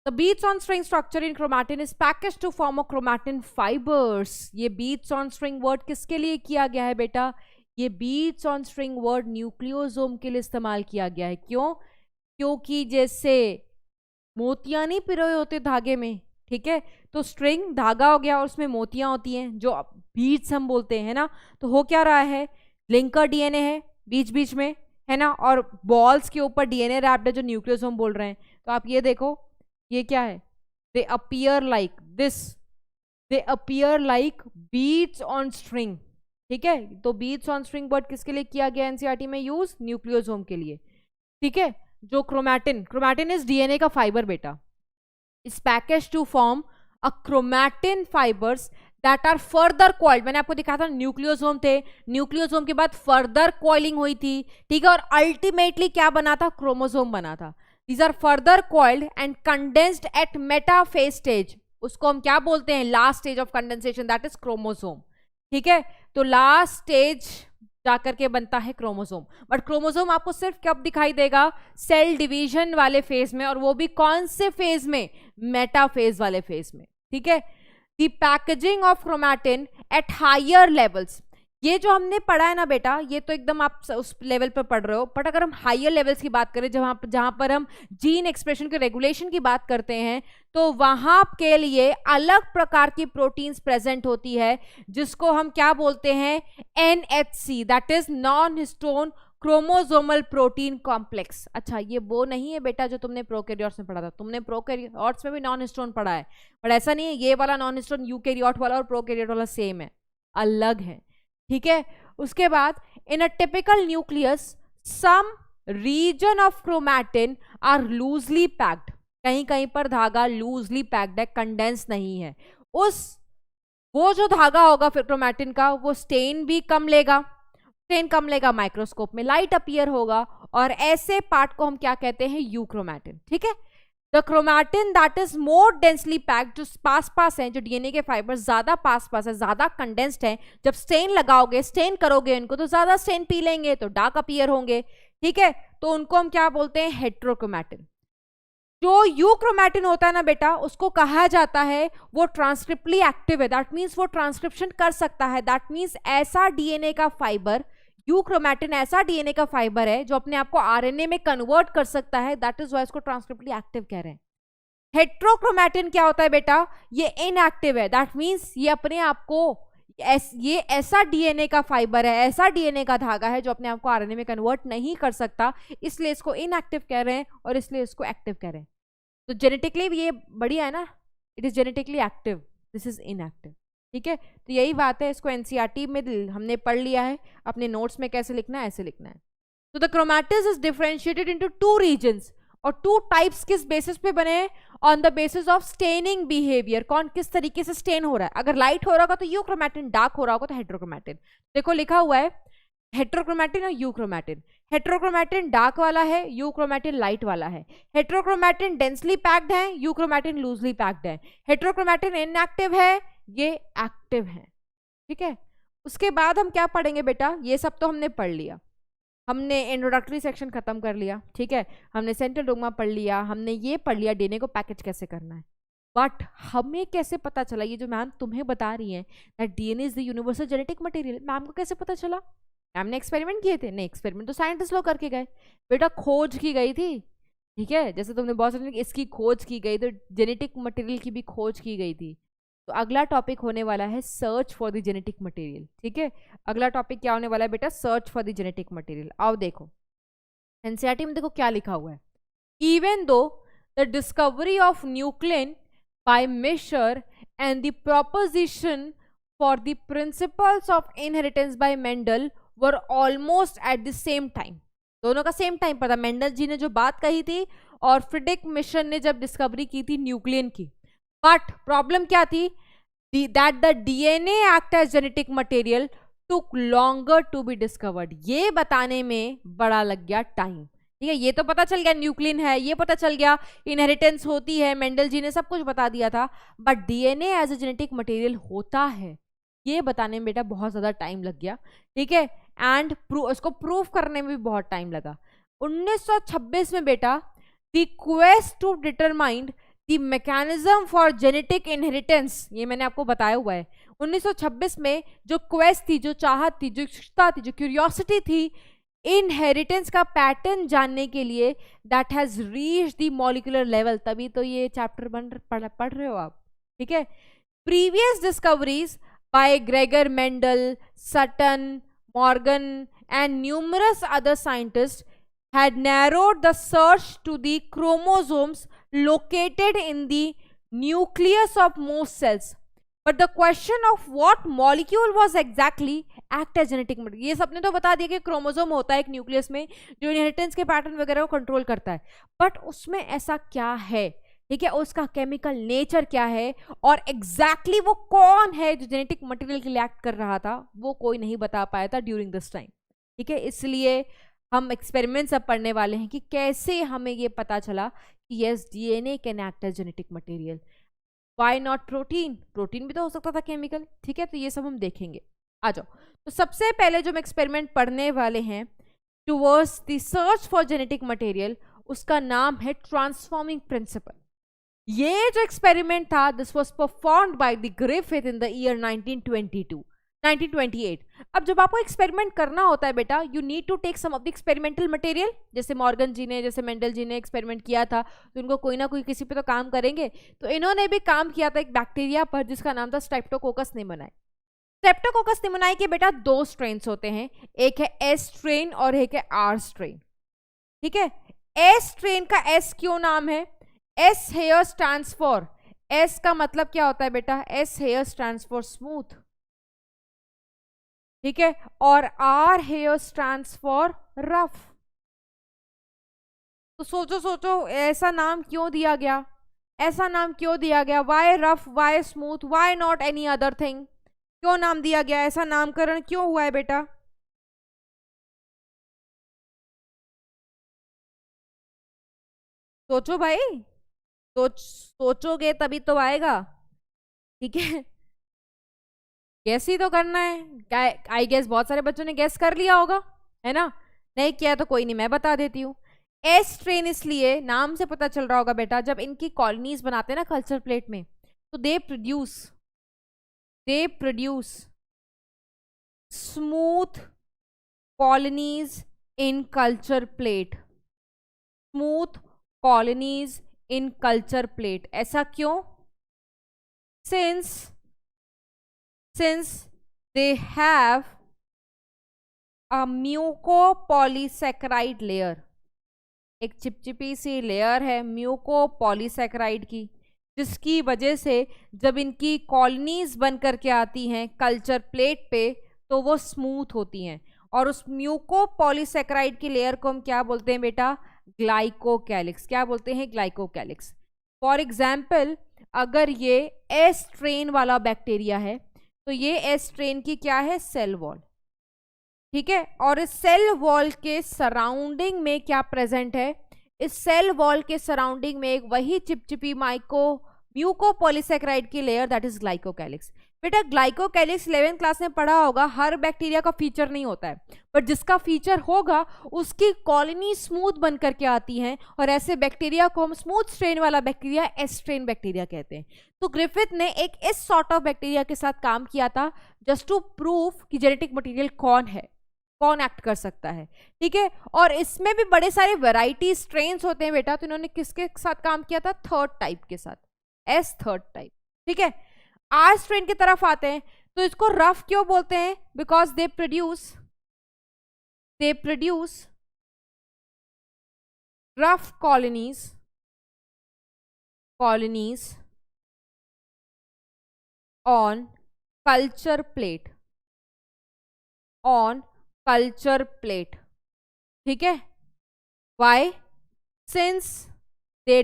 The beads on string structure in chromatin is packaged to form a chromatin fibers। ये beads on string word किसके लिए किया गया है बेटा? ये beads on string word nucleosome के लिए इस्तेमाल किया गया है। क्यों? क्योंकि जैसे मोतियां नहीं पिरोए होते धागे में, ठीक है, तो स्ट्रिंग धागा हो गया और उसमें मोतियां होती हैं जो बीड्स हम बोलते हैं ना, तो हो क्या रहा है, लिंकर डीएनए है बीच बीच में, है ना, और बॉल्स के ऊपर डीएनए रैप्ड है जो न्यूक्लियोसोम बोल रहे हैं। तो आप ये देखो, ये क्या है, दे appear like this, they appear like beads on string, ठीक है। तो बीड्स ऑन स्ट्रिंग वर्ड किसके लिए किया गया एनसीईआरटी में यूज? न्यूक्लियोसोम के लिए, ठीक है। जो क्रोमैटिन इज डीएनए का फाइबर बेटा, is packaged to form a chromatin fibers that are further coiled। मैंने आपको दिखाया था न्यूक्लियोसोम थे, न्यूक्लियोसोम के बाद फर्दर कॉइलिंग हुई थी, ठीक है, और अल्टीमेटली क्या बना था? क्रोमोसोम बना था। These are further coiled and condensed at metaphase stage। उसको हम क्या बोलते हैं? Last stage of condensation, that is chromosome, ठीक है। तो लास्ट स्टेज जाकर के बनता है क्रोमोसोम। बट क्रोमोसोम आपको सिर्फ कब दिखाई देगा? सेल डिवीजन वाले फेज में, और वो भी कौन से फेज में? मेटाफेज वाले फेज में, ठीक है। The packaging of chromatin at higher levels, ये जो हमने पढ़ा है ना बेटा, ये तो एकदम आप उस लेवल पर पढ़ रहे हो, बट अगर हम हायर लेवल्स की बात करें, जहां पर हम जीन एक्सप्रेशन के रेगुलेशन की बात करते हैं, तो वहां के लिए अलग प्रकार की प्रोटीन्स प्रेजेंट होती है, जिसको हम क्या बोलते हैं? NHC, that is non histone chromosomal protein complex. अच्छा, ये वो नहीं है बेटा जो तुमने प्रोकैरियोट्स में पढ़ा था, तुमने प्रोकैरियोट्स में भी नॉन हिस्टोन पढ़ा है, बट ऐसा नहीं है ये वाला नॉन हिस्टोन यूकैरियोट वाला और प्रोकैरियोट वाला सेम है, अलग है, ठीक है। उसके बाद in a typical nucleus some region of chromatin are loosely packed, कहीं कहीं पर धागा लूजली पैक्ड है, कंडेंस नहीं है। वो जो धागा होगा फिर क्रोमैटिन का, वो स्टेन भी कम लेगा, माइक्रोस्कोप में लाइट अपीयर होगा, और ऐसे पार्ट को हम क्या कहते हैं? यूक्रोमैटिन, ठीक है। The chromatin that is more densely packed, जो पास है, जो डीएनए के फाइबर ज्यादा पास है, ज्यादा कंडेंस्ड है, जब स्टेन लगाओगे, स्टेन करोगे इनको, तो ज्यादा स्टेन पी लेंगे तो डार्क अपीयर होंगे, ठीक है। तो उनको हम क्या बोलते हैं? हेट्रोक्रोमैटिन। जो यूक्रोमैटिन होता है ना बेटा, उसको कहा जाता है वो ट्रांसक्रिप्टली एक्टिव है, दैट मीन्स वो ट्रांसक्रिप्शन कर सकता है, दैट मीन्स ऐसा डीएनए का फाइबर, यूक्रोमैटिन ऐसा डीएनए का फाइबर है जो अपने आप को आरएनए में कन्वर्ट कर सकता है, दैट इज वाई इसको ट्रांसक्रिप्टली एक्टिव कह रहे हैं। हेट्रोक्रोमैटिन क्या होता है बेटा? ये इनएक्टिव है, दैट मीन्स ये अपने आप को ये ऐसा डीएनए का फाइबर है, ऐसा डीएनए का धागा है जो अपने आप को आरएनए में कन्वर्ट नहीं कर सकता, इसलिए इसको इनएक्टिव कह रहे हैं और इसलिए इसको एक्टिव कह रहे हैं। तो जेनेटिकली ये बढ़िया है ना, it is genetically active, this is inactive, ठीक है। तो यही बात है, इसको एनसीईआरटी में हमने पढ़ लिया है, अपने नोट्स में कैसे लिखना है ऐसे लिखना है। तो the chromatin is differentiated into 2 regions, और 2 टाइप्स किस बेसिस पे बने हैं? On the basis of staining behaviour, कौन किस तरीके से स्टेन हो रहा है। अगर लाइट हो रहा होगा तो यूक्रोमैटिन, डार्क हो रहा होगा तो हेट्रोक्रोमैटिन। देखो लिखा हुआ है हेट्रोक्रोमैटिन और यूक्रोमैटिन। हेट्रोक्रोमैटिन डार्क वाला है, यूक्रोमैटिन लाइट वाला है। हेट्रोक्रोमैटिन डेंसली पैक्ड है, यूक्रोमैटिन लूजली पैक्ड है। हेट्रोक्रोमैटिन इनएक्टिव है, ये एक्टिव है। ठीक है, उसके बाद हम क्या पढ़ेंगे बेटा, ये सब तो हमने पढ़ लिया, हमने इंट्रोडक्टरी सेक्शन खत्म कर लिया। ठीक है, हमने सेंट्रल डोग्मा पढ़ लिया, हमने ये पढ़ लिया डीएनए को पैकेज कैसे करना है। बट हमें कैसे पता चला, ये जो मैम तुम्हें बता रही हैं that DNA is the universal genetic material, ma'am को कैसे पता चला? मैम ने एक्सपेरिमेंट किए थे? नहीं, एक्सपेरिमेंट तो साइंटिस्ट लोग करके गए बेटा, खोज की गई थी। ठीक है, जैसे तुमने बहुत सारे इसकी खोज की गई, तो जेनेटिक मटेरियल की भी खोज की गई थी। तो अगला टॉपिक होने वाला है search for the genetic material. ठीक है, अगला टॉपिक क्या होने वाला है बेटा? Search for the genetic material. आओ देखो एनसीईआरटी में देखो क्या लिखा हुआ है। Even though the discovery of nuclein by Miescher and the proposition for the principles of inheritance by Mendel were almost at the same time, दोनों का सेम टाइम पर था। मेंडल जी ने जो बात कही थी और फ्रेडरिक मिशन ने जब डिस्कवरी की थी न्यूक्लियन की। बट प्रॉब्लम क्या थी? That the DNA act as genetic material took longer to be discovered. ये बताने में बड़ा लग गया टाइम। ठीक है, ये तो पता चल गया न्यूक्लियन है, ये पता चल गया इनहेरिटेंस होती है, मेंडल जी ने सब कुछ बता दिया था। But DNA as a genetic material होता है, ये बताने में बेटा बहुत ज्यादा टाइम लग गया। ठीक है, एंड उसको प्रूव करने में भी बहुत टाइम लगा। 1926 में बेटा the quest to determine the mechanism for genetic inheritance, ये मैंने आपको बताया हुआ है। 1926 में जो क्वेस्ट थी, जो चाहत थी, जो इच्छा थी, जो क्यूरियोसिटी थी इनहेरिटेंस का पैटर्न जानने के लिए, that has reached the molecular level. तभी तो ये चैप्टर पढ़ रहे हो आप। ठीक है, previous discoveries by Gregor Mendel, Sutton, Morgan and numerous other scientists had narrowed the search to the chromosomes located in the nucleus of most cells. But the question of what molecule was exactly act as genetic material, ये सबने तो बता दिया कि chromosome होता है एक nucleus में जो इनहेरिटेंस के पैटर्न वगैरह को कंट्रोल करता है। बट उसमें ऐसा क्या है? ठीक है, उसका केमिकल नेचर क्या है और एग्जैक्टली वो कौन है जो जेनेटिक मटेरियल के लिए एक्ट कर रहा था, वो कोई नहीं बता पाया था ड्यूरिंग दिस टाइम। ठीक है, इसलिए हम एक्सपेरिमेंट्स अब पढ़ने वाले हैं कि कैसे हमें ये पता चला कि yes DNA can act as genetic material. Why not protein? Protein भी तो हो सकता था केमिकल। ठीक है, तो ये सब हम देखेंगे। आ जाओ, तो सबसे पहले जो हम एक्सपेरिमेंट पढ़ने वाले हैं towards the search for genetic material, उसका नाम है ट्रांसफॉर्मिंग प्रिंसिपल। ये जो एक्सपेरिमेंट था, this was performed by the Griffith in the year 1928। अब जब आपको एक्सपेरिमेंट करना होता है बेटा, you need to take some of the experimental material. जैसे मॉर्गन जी ने, जैसे मेंडल जी ने एक्सपेरिमेंट किया था, तो उनको कोई ना कोई किसी पे तो काम करेंगे। तो इन्होंने भी काम किया था एक बैक्टीरिया पर जिसका नाम था स्ट्रेप्टोकोकस निमोनाई। स्ट्रेप्टोकोकस निमोनाई के बेटा 2 स्ट्रेन्स होते हैं, एक है एस स्ट्रेन और एक है आर स्ट्रेन। ठीक है, एस स्ट्रेन का एस क्यों नाम है? S here stands for, S का मतलब क्या होता है बेटा? S here stands for smooth. ठीक है, और R here stands for rough. तो सोचो सोचो ऐसा नाम क्यों दिया गया? ऐसा नाम क्यों दिया गया? Why rough, why smooth, why not any other thing? क्यों नाम दिया गया? ऐसा नामकरण क्यों हुआ है बेटा? सोचो भाई, सोचोगे तभी तो आएगा। ठीक है, गैस ही तो करना है। आई गेस बहुत सारे बच्चों ने गैस कर लिया होगा, है ना? नहीं किया तो कोई नहीं, मैं बता देती हूँ। एस स्ट्रेन इसलिए नाम से पता चल रहा होगा बेटा, जब इनकी कॉलोनीज बनाते हैं ना कल्चर प्लेट में, तो they produce smooth colonies in culture plate. Smooth colonies in culture plate. ऐसा क्यों? Since they have a mucopolysaccharide layer, एक चिपचिपी सी लेयर है म्यूकोपॉलीसैकेराइड की, जिसकी वजह से जब इनकी कॉलोनीज बन करके आती हैं कल्चर प्लेट पे तो वो स्मूथ होती हैं। और उस म्यूकोपॉलीसैकेराइड की लेयर को हम क्या बोलते हैं बेटा? ग्लाइकोकैलिक्स। क्या बोलते हैं? ग्लाइकोकैलिक्स। फॉर एग्जाम्पल, अगर ये एस स्ट्रेन वाला बैक्टीरिया है तो ये एस स्ट्रेन की क्या है? Cell wall. ठीक है, और इस सेल वॉल के सराउंडिंग में क्या प्रेजेंट है? इस सेल वॉल के सराउंडिंग में एक वही चिपचिपी म्यूकोपॉलीसेकेराइड की लेयर, दैट इज ग्लाइकोकैलिक्स। बेटा ग्लाइकोकैलिक्स 11th क्लास में पढ़ा होगा, हर बैक्टीरिया का फीचर नहीं होता है, बट जिसका फीचर होगा उसकी कॉलोनी स्मूथ बन करके आती है, और ऐसे बैक्टीरिया को हम स्मूथ स्ट्रेन वाला बैक्टीरिया एस स्ट्रेन बैक्टीरिया कहते हैं। तो ग्रिफिथ ने एक इस सॉर्ट ऑफ बैक्टीरिया के साथ काम किया था जस्ट टू प्रूव कि जेनेटिक मटेरियल कौन है, कौन एक्ट कर सकता है। ठीक है, और इसमें भी बड़े सारे वैरायटी स्ट्रेन्स होते हैं बेटा, तो इन्होंने किसके साथ काम किया था? थर्ड टाइप के साथ, एस थर्ड टाइप। ठीक है, आर स्ट्रेन की तरफ आते हैं, तो इसको रफ क्यों बोलते हैं? Because they produce rough colonies on culture plate. ठीक है, why? Since they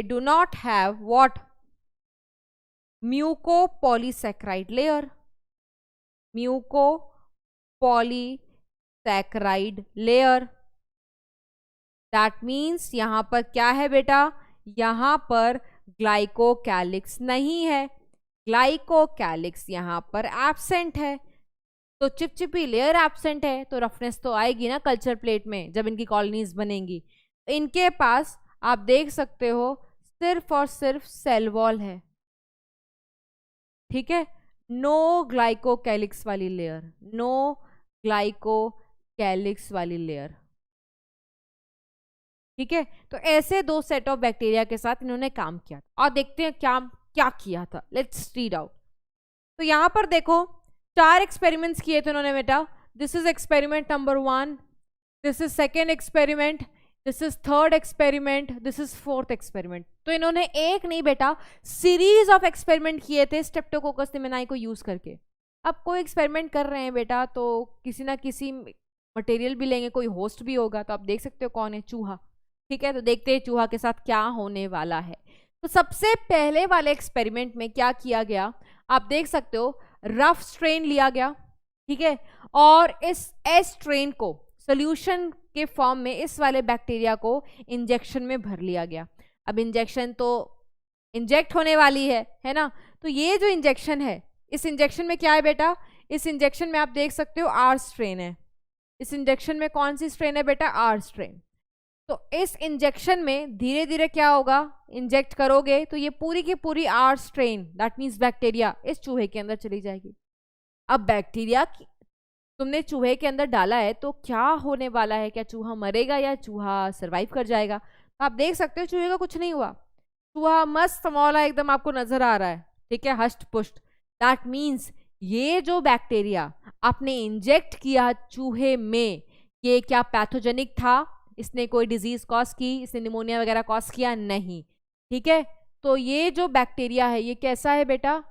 do not have what? Mucopolysaccharide layer। that means यहां पर क्या है बेटा? यहां पर ग्लाइकोकैलिक्स नहीं है, ग्लाइकोकैलिक्स यहां पर एब्सेंट है। तो चिपचिपी लेयर एब्सेंट है, तो रफनेस तो आएगी ना कल्चर प्लेट में जब इनकी कॉलोनीज बनेंगी। तो इनके पास आप देख सकते हो सिर्फ और सिर्फ सेल वॉल है। ठीक है, नो ग्लाइकोकैलिक्स वाली लेयर। ठीक है, तो ऐसे दो सेट ऑफ बैक्टीरिया के साथ इन्होंने काम किया और देखते हैं क्या क्या किया था। Let's read out. तो यहां पर देखो 4 एक्सपेरिमेंट्स किए थे उन्होंने बेटा। This is experiment number 1, this is second experiment, this is third experiment, this is fourth experiment. तो इन्होंने एक नहीं बेटा सीरीज ऑफ एक्सपेरिमेंट किए थे स्ट्रेप्टोकोकस निमोनियाई को यूज करके। अब कोई एक्सपेरिमेंट कर रहे हैं बेटा तो किसी ना किसी मटेरियल भी लेंगे, कोई होस्ट भी होगा। तो आप देख सकते हो कौन है? चूहा। ठीक है, तो देखते हैं चूहा के साथ क्या होने वाला है। तो सबसे पहले वाले एक्सपेरिमेंट में क्या किया गया आप देख सकते हो, रफ स्ट्रेन लिया गया। ठीक है, और इस एस स्ट्रेन को सोल्यूशन के फॉर्म में इस वाले बैक्टीरिया को इंजेक्शन में भर लिया गया। अब इंजेक्शन तो इंजेक्ट होने वाली है ना? तो ये जो इंजेक्शन है, इस इंजेक्शन में क्या है बेटा? इस इंजेक्शन में आप देख सकते हो आर स्ट्रेन है। इस इंजेक्शन में कौन सी स्ट्रेन है बेटा? R strain. तो इस इंजेक्शन में धीरे धीरे क्या होगा? इंजेक्ट करोगे तो ये पूरी की पूरी R strain, that means bacteria, इस चूहे के अंदर चली जाएगी। अब बैक्टीरिया तुमने चूहे के अंदर डाला है तो क्या होने वाला है? क्या चूहा मरेगा या चूहा सरवाइव कर जाएगा? तो आप देख सकते हो चूहे का कुछ नहीं हुआ, चूहा मस्त मौला एकदम आपको नजर आ रहा है। ठीक है, हष्ट पुष्ट। दैट मीन्स ये जो बैक्टीरिया आपने इंजेक्ट किया चूहे में, ये क्या पैथोजेनिक था? इसने कोई डिजीज कॉज की? इसने निमोनिया वगैरह कॉज किया? नहीं। ठीक है, तो ये जो बैक्टीरिया है ये कैसा है बेटा?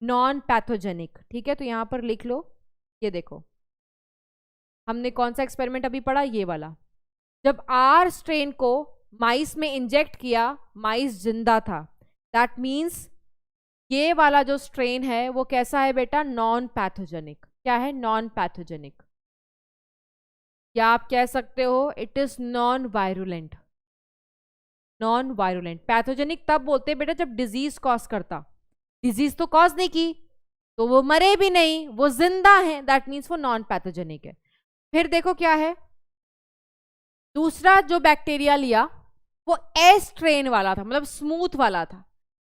Non pathogenic. ठीक है, तो यहां पर लिख लो, ये देखो हमने कौन सा एक्सपेरिमेंट अभी पढ़ा? ये वाला। जब आर स्ट्रेन को माइस में इंजेक्ट किया, माइस जिंदा था। दैट मीन्स ये वाला जो स्ट्रेन है वो कैसा है बेटा? Non pathogenic. क्या है? नॉन पैथोजेनिक, या आप कह सकते हो it is non virulent. Pathogenic तब बोलते हैं बेटा जब डिजीज कॉज करता। डिजीज तो कॉज नहीं की तो वो मरे भी नहीं, वो जिंदा है, दैट मीन्स वो नॉन पैथोजेनिक है। फिर देखो क्या है, दूसरा जो बैक्टीरिया लिया वो एस स्ट्रेन वाला था, मतलब स्मूथ वाला था।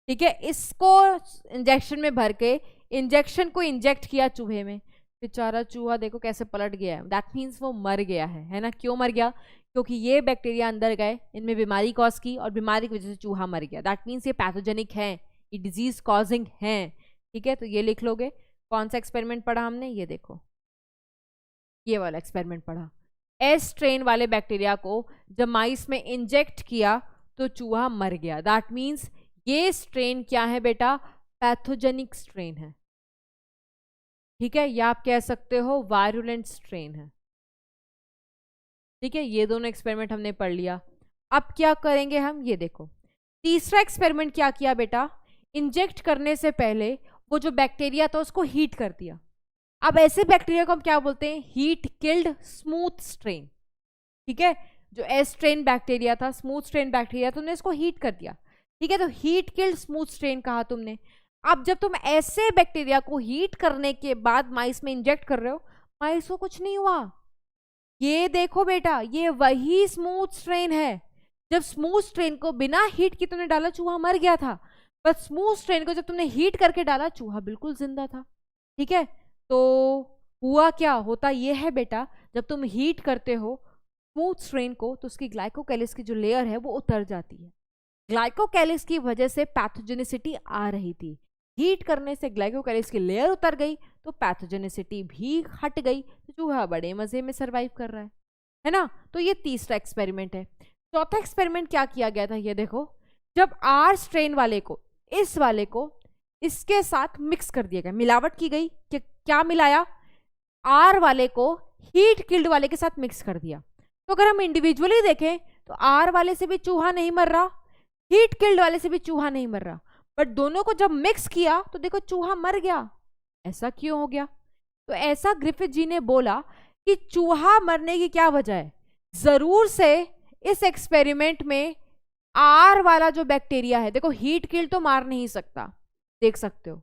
ठीक है, इसको इंजेक्शन में भर के इंजेक्शन को इंजेक्ट किया चूहे में। बेचारा चूहा देखो कैसे पलट गया है, दैट मीन्स वो मर गया है ना? क्यों मर गया? क्योंकि ये बैक्टीरिया अंदर गए, इनमें बीमारी कॉज की और बीमारी की वजह से चूहा मर गया। दैट मीन्स ये पैथोजेनिक है, ये डिजीज कॉजिंग है। ठीक है, तो ये लिख लोगे। कौन सा एक्सपेरिमेंट पढ़ा हमने? ये देखो, ये वाला एक्सपेरिमेंट पढ़ा। एस स्ट्रेन वाले बैक्टीरिया को जब माइस में इंजेक्ट किया तो चूहा मर गया। दैट मीन्स ये स्ट्रेन क्या है बेटा? पैथोजेनिक स्ट्रेन है। ठीक है, या आप कह सकते हो वायरुलेंट स्ट्रेन है। ठीक है, ये दोनों एक्सपेरिमेंट हमने पढ़ लिया। अब क्या करेंगे हम, ये देखो तीसरा एक्सपेरिमेंट क्या किया बेटा, इंजेक्ट करने से पहले वो जो बैक्टीरिया था उसको हीट कर दिया। अब ऐसे बैक्टीरिया को हम क्या बोलते हैं, हीट किल्ड स्मूथ स्ट्रेन। ठीक है, जो एस स्ट्रेन बैक्टीरिया था, स्मूथ स्ट्रेन बैक्टीरिया, तुमने इसको हीट कर दिया। ठीक है, तो हीट किल्ड स्मूथ स्ट्रेन कहा तुमने। अब जब तुम ऐसे बैक्टीरिया को हीट करने के बाद माइस में इंजेक्ट कर रहे हो, माइस को कुछ नहीं हुआ। ये देखो बेटा, ये वही स्मूथ स्ट्रेन है। जब स्मूथ स्ट्रेन को बिना हीट की तुमने डाला, चूहा मर गया था, पर स्मूथ स्ट्रेन को जब तुमने हीट करके डाला, चूहा बिल्कुल जिंदा था। ठीक है, तो हुआ क्या, होता ये है बेटा, जब तुम हीट करते हो स्मूथ स्ट्रेन को, तो उसकी ग्लाइकोकैलिक्स की जो लेयर है वो उतर जाती है। ग्लाइकोकैलिक्स की वजह से पैथोजेनिसिटी आ रही थी, हीट करने से ग्लाइकोकैलिक्स की लेयर उतर गई तो पैथोजेनिसिटी भी हट गई, तो चूहा बड़े मजे में सरवाइव कर रहा है ना। तो ये तीसरा एक्सपेरिमेंट है। चौथा एक्सपेरिमेंट क्या किया गया था, ये देखो, जब आर स्ट्रेन वाले को, इस वाले को इसके साथ मिक्स कर दिया गया, मिलावट की गई। क्या मिलाया, आर वाले को हीट किल्ड वाले के साथ मिक्स कर दिया। तो अगर हम इंडिविजुअली देखें तो आर वाले से भी चूहा नहीं मर रहा, हीट किल्ड वाले से भी चूहा नहीं मर रहा, बट दोनों को जब मिक्स किया तो देखो चूहा मर गया। ऐसा क्यों हो गया, तो ऐसा ग्रिफिथ जी ने बोला कि चूहा मरने की क्या वजह है, जरूर से इस एक्सपेरिमेंट में आर वाला जो बैक्टीरिया है, देखो हीट किल तो मार नहीं सकता, देख सकते हो,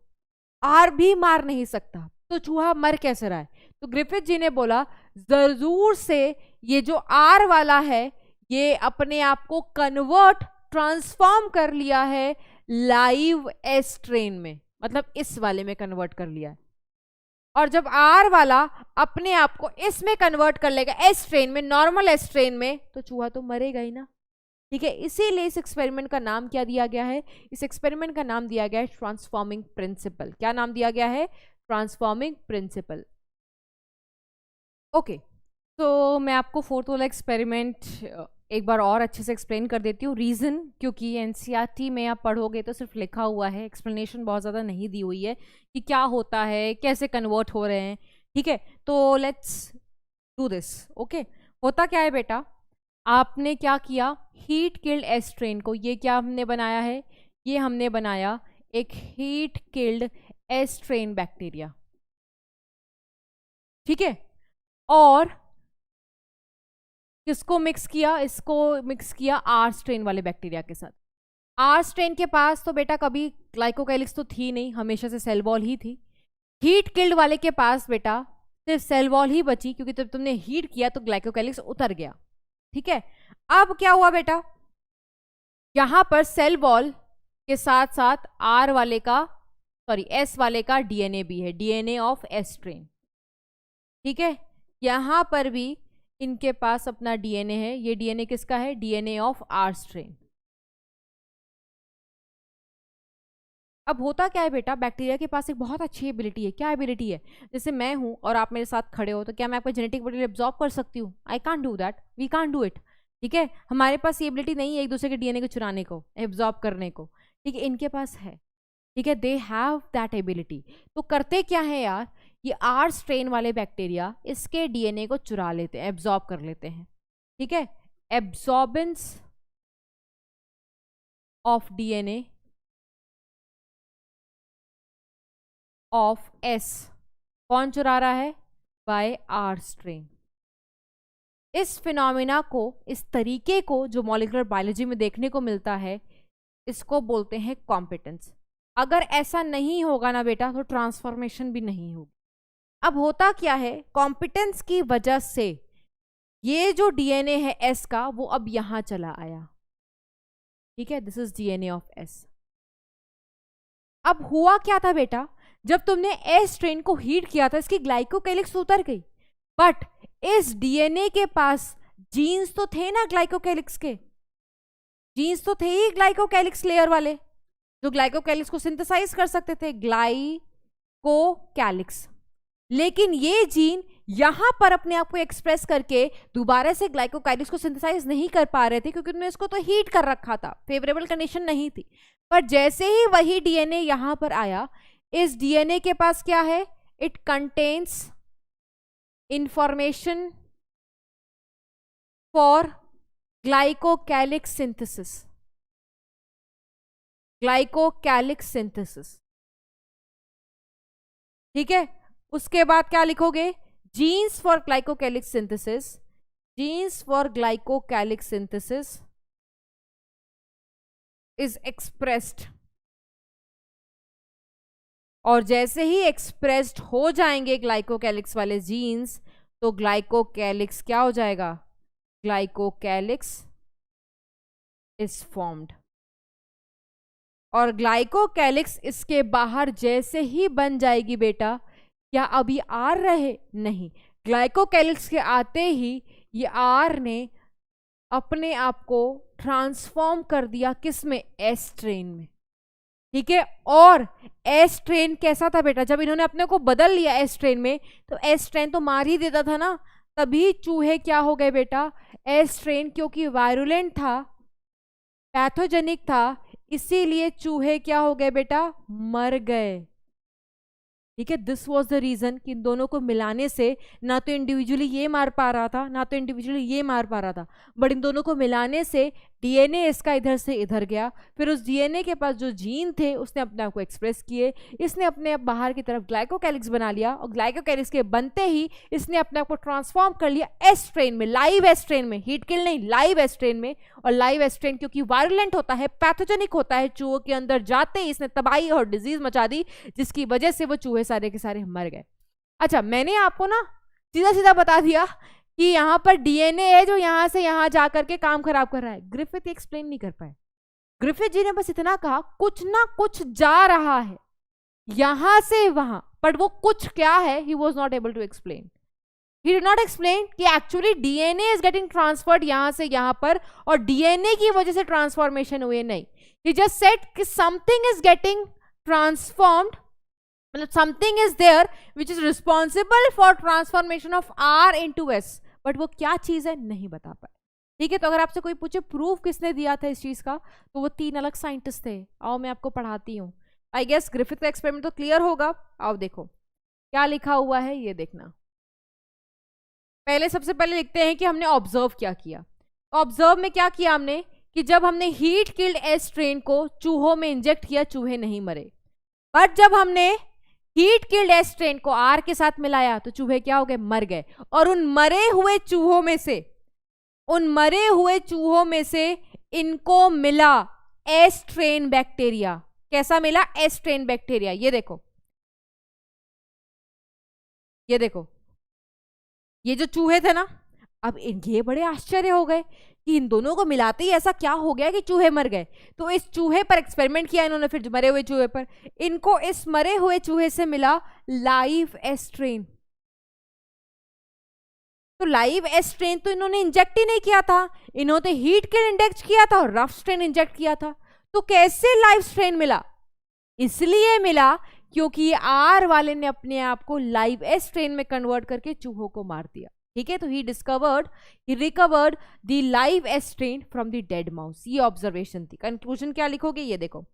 आर भी मार नहीं सकता, तो चूहा मर कैसे रहा है। तो ग्रिफिथ जी ने बोला जरूर से ये जो आर वाला है, ये अपने आप को कन्वर्ट, ट्रांसफॉर्म कर लिया है लाइव एस स्ट्रेन में, मतलब इस वाले में कन्वर्ट कर लिया है। और जब आर वाला अपने आप को इसमें कन्वर्ट कर लेगा, एस स्ट्रेन में, नॉर्मल एस स्ट्रेन में, तो चूहा तो मरेगा ही ना। ठीक है, इसीलिए इस एक्सपेरिमेंट का नाम क्या दिया गया है, इस एक्सपेरिमेंट का नाम दिया गया है ट्रांसफॉर्मिंग प्रिंसिपल। क्या नाम दिया गया है, ट्रांसफॉर्मिंग प्रिंसिपल। ओके, तो मैं आपको फोर्थ वाला एक्सपेरिमेंट एक बार और अच्छे से एक्सप्लेन कर देती हूँ। रीज़न, क्योंकि एनसीईआरटी में आप पढ़ोगे तो सिर्फ लिखा हुआ है, एक्सप्लेनेशन बहुत ज़्यादा नहीं दी हुई है कि क्या होता है, कैसे कन्वर्ट हो रहे हैं। ठीक है, तो लेट्स डू दिस। ओके, होता क्या है बेटा, आपने क्या किया, हीट किल्ड एस स्ट्रेन को, ये क्या हमने बनाया है, ये हमने बनाया एक heat killed S strain bacteria. ठीक है, और किसको मिक्स किया, इसको मिक्स किया आर स्ट्रेन वाले बैक्टीरिया के साथ। आर स्ट्रेन के पास तो बेटा कभी ग्लाइकोकैलिक्स तो थी नहीं, हमेशा से सेल वॉल ही थी। हीट किल्ड वाले के पास बेटा सिर्फ सेल वॉल ही बची, क्योंकि जब तुमने हीट किया तो ग्लाइकोकैलिक्स उतर गया। ठीक है, अब क्या हुआ बेटा, यहां पर सेल वॉल के साथ साथ आर वाले का, सॉरी एस वाले का डीएनए भी है, डीएनए ऑफ एस स्ट्रेन। ठीक है, यहां पर भी इनके पास अपना डीएनए है, ये डीएनए किसका है, डीएनए ऑफ आर स्ट्रेन। अब होता क्या है बेटा, बैक्टीरिया के पास एक बहुत अच्छी एबिलिटी है। क्या एबिलिटी है, जैसे मैं हूं और आप मेरे साथ खड़े हो, तो क्या मैं आपका जेनेटिक मटेरियल एब्जॉर्ब कर सकती हूँ, I can't do that, we can't do it. ठीक है, हमारे पास ये एबिलिटी नहीं है एक दूसरे के डीएनए को चुराने को, एब्जॉर्ब करने को। ठीक है, इनके पास है। ठीक है, दे हैव दैट एबिलिटी। तो करते क्या है यार, ये आर स्ट्रेन वाले बैक्टीरिया इसके डीएनए को चुरा लेते हैं, एब्जॉर्ब कर लेते हैं। ठीक है, absorbance of DNA of S, कौन चुरा रहा है, बाय आर स्ट्रेन। इस फिनोमिना को, इस तरीके को जो मॉलिक्यूलर बायोलॉजी में देखने को मिलता है, इसको बोलते हैं कॉम्पिटेंस। अगर ऐसा नहीं होगा ना बेटा, तो ट्रांसफॉर्मेशन भी नहीं होगी। अब होता क्या है, कॉम्पिटेंस की वजह से ये जो डीएनए है एस का, वो अब यहां चला आया। ठीक है, this is DNA of S. अब हुआ क्या था बेटा, जब तुमने एस स्ट्रेन को हीट किया था, इसकी ग्लाइकोकैलिक्स उतर गई, बट इस डीएनए के पास जीन्स तो थे ना, ग्लाइकोकैलिक्स के जीन्स तो थे ही, ग्लाइकोकैलिक्स लेयर वाले, जो ग्लाइकोकैलिक्स को सिंथेसाइज कर सकते थे, ग्लाइकोकैलिक्स। लेकिन ये जीन यहां पर अपने आप को एक्सप्रेस करके दोबारा से ग्लाइकोकैलिक्स को सिंथेसाइज नहीं कर पा रहे थे, क्योंकि उन्होंने इसको तो हीट कर रखा था, फेवरेबल कंडीशन नहीं थी। पर जैसे ही वही डीएनए यहां पर आया, इस डीएनए के पास क्या है, it contains information for glycocalyx synthesis, glycocalyx synthesis, ठीक है। उसके बाद क्या लिखोगे, genes for glycocalyx synthesis, genes for glycocalyx synthesis is expressed, और जैसे ही एक्सप्रेस्ड हो जाएंगे ग्लाइकोकैलिक्स वाले जीन्स, तो ग्लाइकोकैलिक्स क्या हो जाएगा, ग्लाइकोकैलिक्स इज फॉर्म्ड। और ग्लाइकोकैलिक्स इसके बाहर जैसे ही बन जाएगी बेटा, क्या अभी आर रहे, नहीं, ग्लाइकोकैलिक्स के आते ही ये आर ने अपने आप को ट्रांसफॉर्म कर दिया, किस में, एस ट्रेन में, ठीक है। और एस ट्रेन कैसा था बेटा, जब इन्होंने अपने को बदल लिया एस ट्रेन में, तो एस ट्रेन तो मार ही देता था ना, तभी चूहे क्या हो गए बेटा, एस ट्रेन क्योंकि वायरुलेंट था, पैथोजेनिक था, इसीलिए चूहे क्या हो गए बेटा, मर गए, ठीक है। दिस वॉज द रीजन कि इन दोनों को मिलाने से ना तो इंडिविजुअली ये मार पा रहा था, ना तो इंडिविजुअली ये मार पा रहा था, बट इन दोनों को मिलाने से डीएनए इसका इधर से इधर गया, फिर उस डीएनए के पास जो जीन थे उसने अपने आप को एक्सप्रेस किए, इसने अपने आप बाहर की तरफ ग्लाइकोकैलिक्स बना लिया, और ग्लाइकोकैलिक्स के बनते ही इसने अपने आप को ट्रांसफॉर्म कर लिया एस ट्रेन में, लाइव एस ट्रेन में, हीट किल नहीं, लाइव एस ट्रेन में। और लाइव एस ट्रेन क्योंकि वायरुलेंट होता है, पैथोजेनिक होता है, चूहों के अंदर जाते ही इसने तबाही और डिजीज मचा दी, जिसकी वजह से वो चूहे सारे के सारे मर गए। अच्छा, मैंने आपको ना सीधा सीधा बता दिया कि यहाँ पर डीएनए है जो यहाँ से यहाँ जाकर के काम खराब कर रहा है। ग्रिफिथ एक्सप्लेन नहीं कर पाए, ग्रिफिथ जी ने बस इतना कहा कुछ ना कुछ जा रहा है यहां से वहां, बट वो कुछ क्या है, he was not able to explain. He did not explain कि actually DNA is getting transferred यहां से यहां पर, और डीएनए की वजह से ट्रांसफॉर्मेशन हुई, नहीं। He just said कि समथिंग इज गेटिंग ट्रांसफॉर्म्ड, मतलब something is there which is responsible for transformation of R into S, but वो क्या चीज है नहीं बता पाए, ठीक है। तो अगर आपसे कोई पूछे प्रूफ किसने दिया था इस चीज का, तो वो 3 अलग साइंटिस्ट थे। आओ मैं आपको पढ़ाती हूँ। आई गेस ग्रिफिथ का एक्सपेरिमेंट तो क्लियर होगा। आओ देखो क्या लिखा हुआ है, ये देखना। पहले सबसे पहले लिखते हैं कि हमने ऑब्जर्व क्या किया। ऑब्जर्व में क्या किया हमने, कि जब हमने हीट किल्ड एस स्ट्रेन को चूहों में इंजेक्ट किया, चूहे नहीं मरे, बट जब हमने हीट किल्ड एस स्ट्रेन को आर के साथ मिलाया तो चूहे क्या हो गए, मर गए। और उन मरे हुए चूहों में से इनको मिला एस स्ट्रेन बैक्टीरिया। कैसा मिला, एस स्ट्रेन बैक्टीरिया। ये देखो ये जो चूहे थे ना, अब ये बड़े आश्चर्य हो गए कि इन दोनों को मिलाते ही ऐसा क्या हो गया कि चूहे मर गए। तो इस चूहे पर एक्सपेरिमेंट किया इन्होंने, फिर मरे हुए चूहे पर। इनको इस मरे हुए चूहे से मिला लाइव एस स्ट्रेन। तो लाइव एस स्ट्रेन तो इन्होंने इंजेक्ट ही नहीं किया था, इन्होंने हीट किल इंजेक्ट किया था और रफ स्ट्रेन इंजेक्ट किया था। तो कैसे लाइव स्ट्रेन मिला, इसलिए मिला क्योंकि ये आर वाले ने अपने आप को लाइव एस स्ट्रेन में कन्वर्ट करके चूहों को मार दिया, ठीक है। तो he recovered the live S strain from the dead mouse. ये ऑब्जर्वेशन थी। कंक्लूजन क्या लिखोगे, ये देखो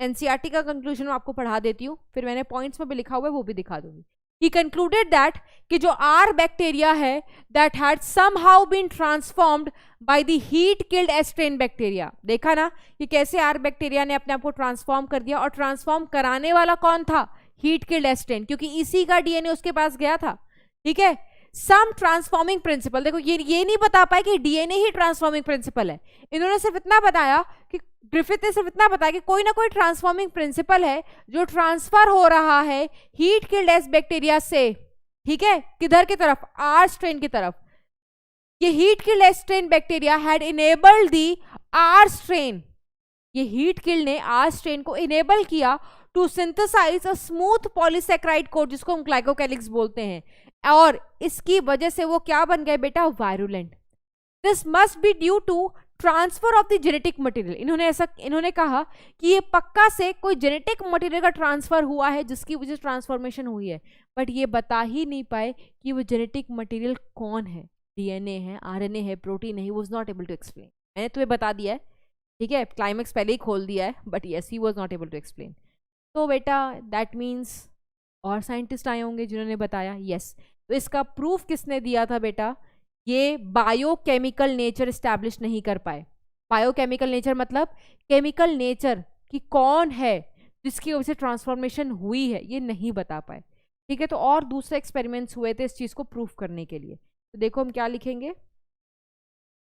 एनसीईआरटी का कंक्लूजन मैं आपको पढ़ा देती हूँ, फिर मैंने पॉइंट्स में भी लिखा हुआ है वो भी दिखा दूंगी। He concluded that कि जो R बैक्टीरिया है that had somehow been transformed by the heat killed S strain bacteria. देखा ना कि कैसे R बैक्टीरिया ने अपने आप को ट्रांसफॉर्म कर दिया, और ट्रांसफॉर्म कराने वाला कौन था, हीट किल्ड एस स्ट्रेन, क्योंकि इसी का डीएनए उसके पास गया था, ठीक है। सम ट्रांसफॉर्मिंग प्रिंसिपल, देखो ये नहीं बता पाए कि डीएनए ही ट्रांसफॉर्मिंग प्रिंसिपल है। इन्होंने सिर्फ इतना बताया कि ग्रिफिथ ने सिर्फ इतना बताया कि कोई ना कोई ट्रांसफॉर्मिंग प्रिंसिपल है जो ट्रांसफर हो रहा है हीट किल्ड एस बैक्टीरिया से, ठीक है, किधर की तरफ, आर स्ट्रेन की तरफ। ये heat killed S strain bacteria had enabled the R strain, ये हीट किल्ड ने आर स्ट्रेन को इनेबल किया to synthesize a smooth polysaccharide coat, जिसको हम ग्लाइकोकैलिक्स बोलते हैं, और इसकी वजह से वो क्या बन गए बेटा, virulent. This must be due to transfer of the genetic material. इन्होंने कहा कि ये पक्का से कोई जेनेटिक मटेरियल का ट्रांसफर हुआ है जिसकी वजह से ट्रांसफॉर्मेशन हुई है, बट ये बता ही नहीं पाए कि वो जेनेटिक मटेरियल कौन है, डीएनए है, आरएनए है, प्रोटीन है। He was not able to explain. मैंने तुम्हें बता दिया है, ठीक है, क्लाइमेक्स पहले ही खोल दिया है, but yes he was not able to explain. तो बेटा दैट मीन्स और साइंटिस्ट आए होंगे जिन्होंने बताया, यस। तो इसका प्रूफ किसने दिया था बेटा, ये बायोकेमिकल नेचर इस्टेब्लिश नहीं कर पाए। बायोकेमिकल नेचर मतलब केमिकल नेचर कि कौन है जिसकी वजह से ट्रांसफॉर्मेशन हुई है, ये नहीं बता पाए। ठीक है, तो और दूसरे एक्सपेरिमेंट्स हुए थे इस चीज को प्रूफ करने के लिए। तो देखो हम क्या लिखेंगे,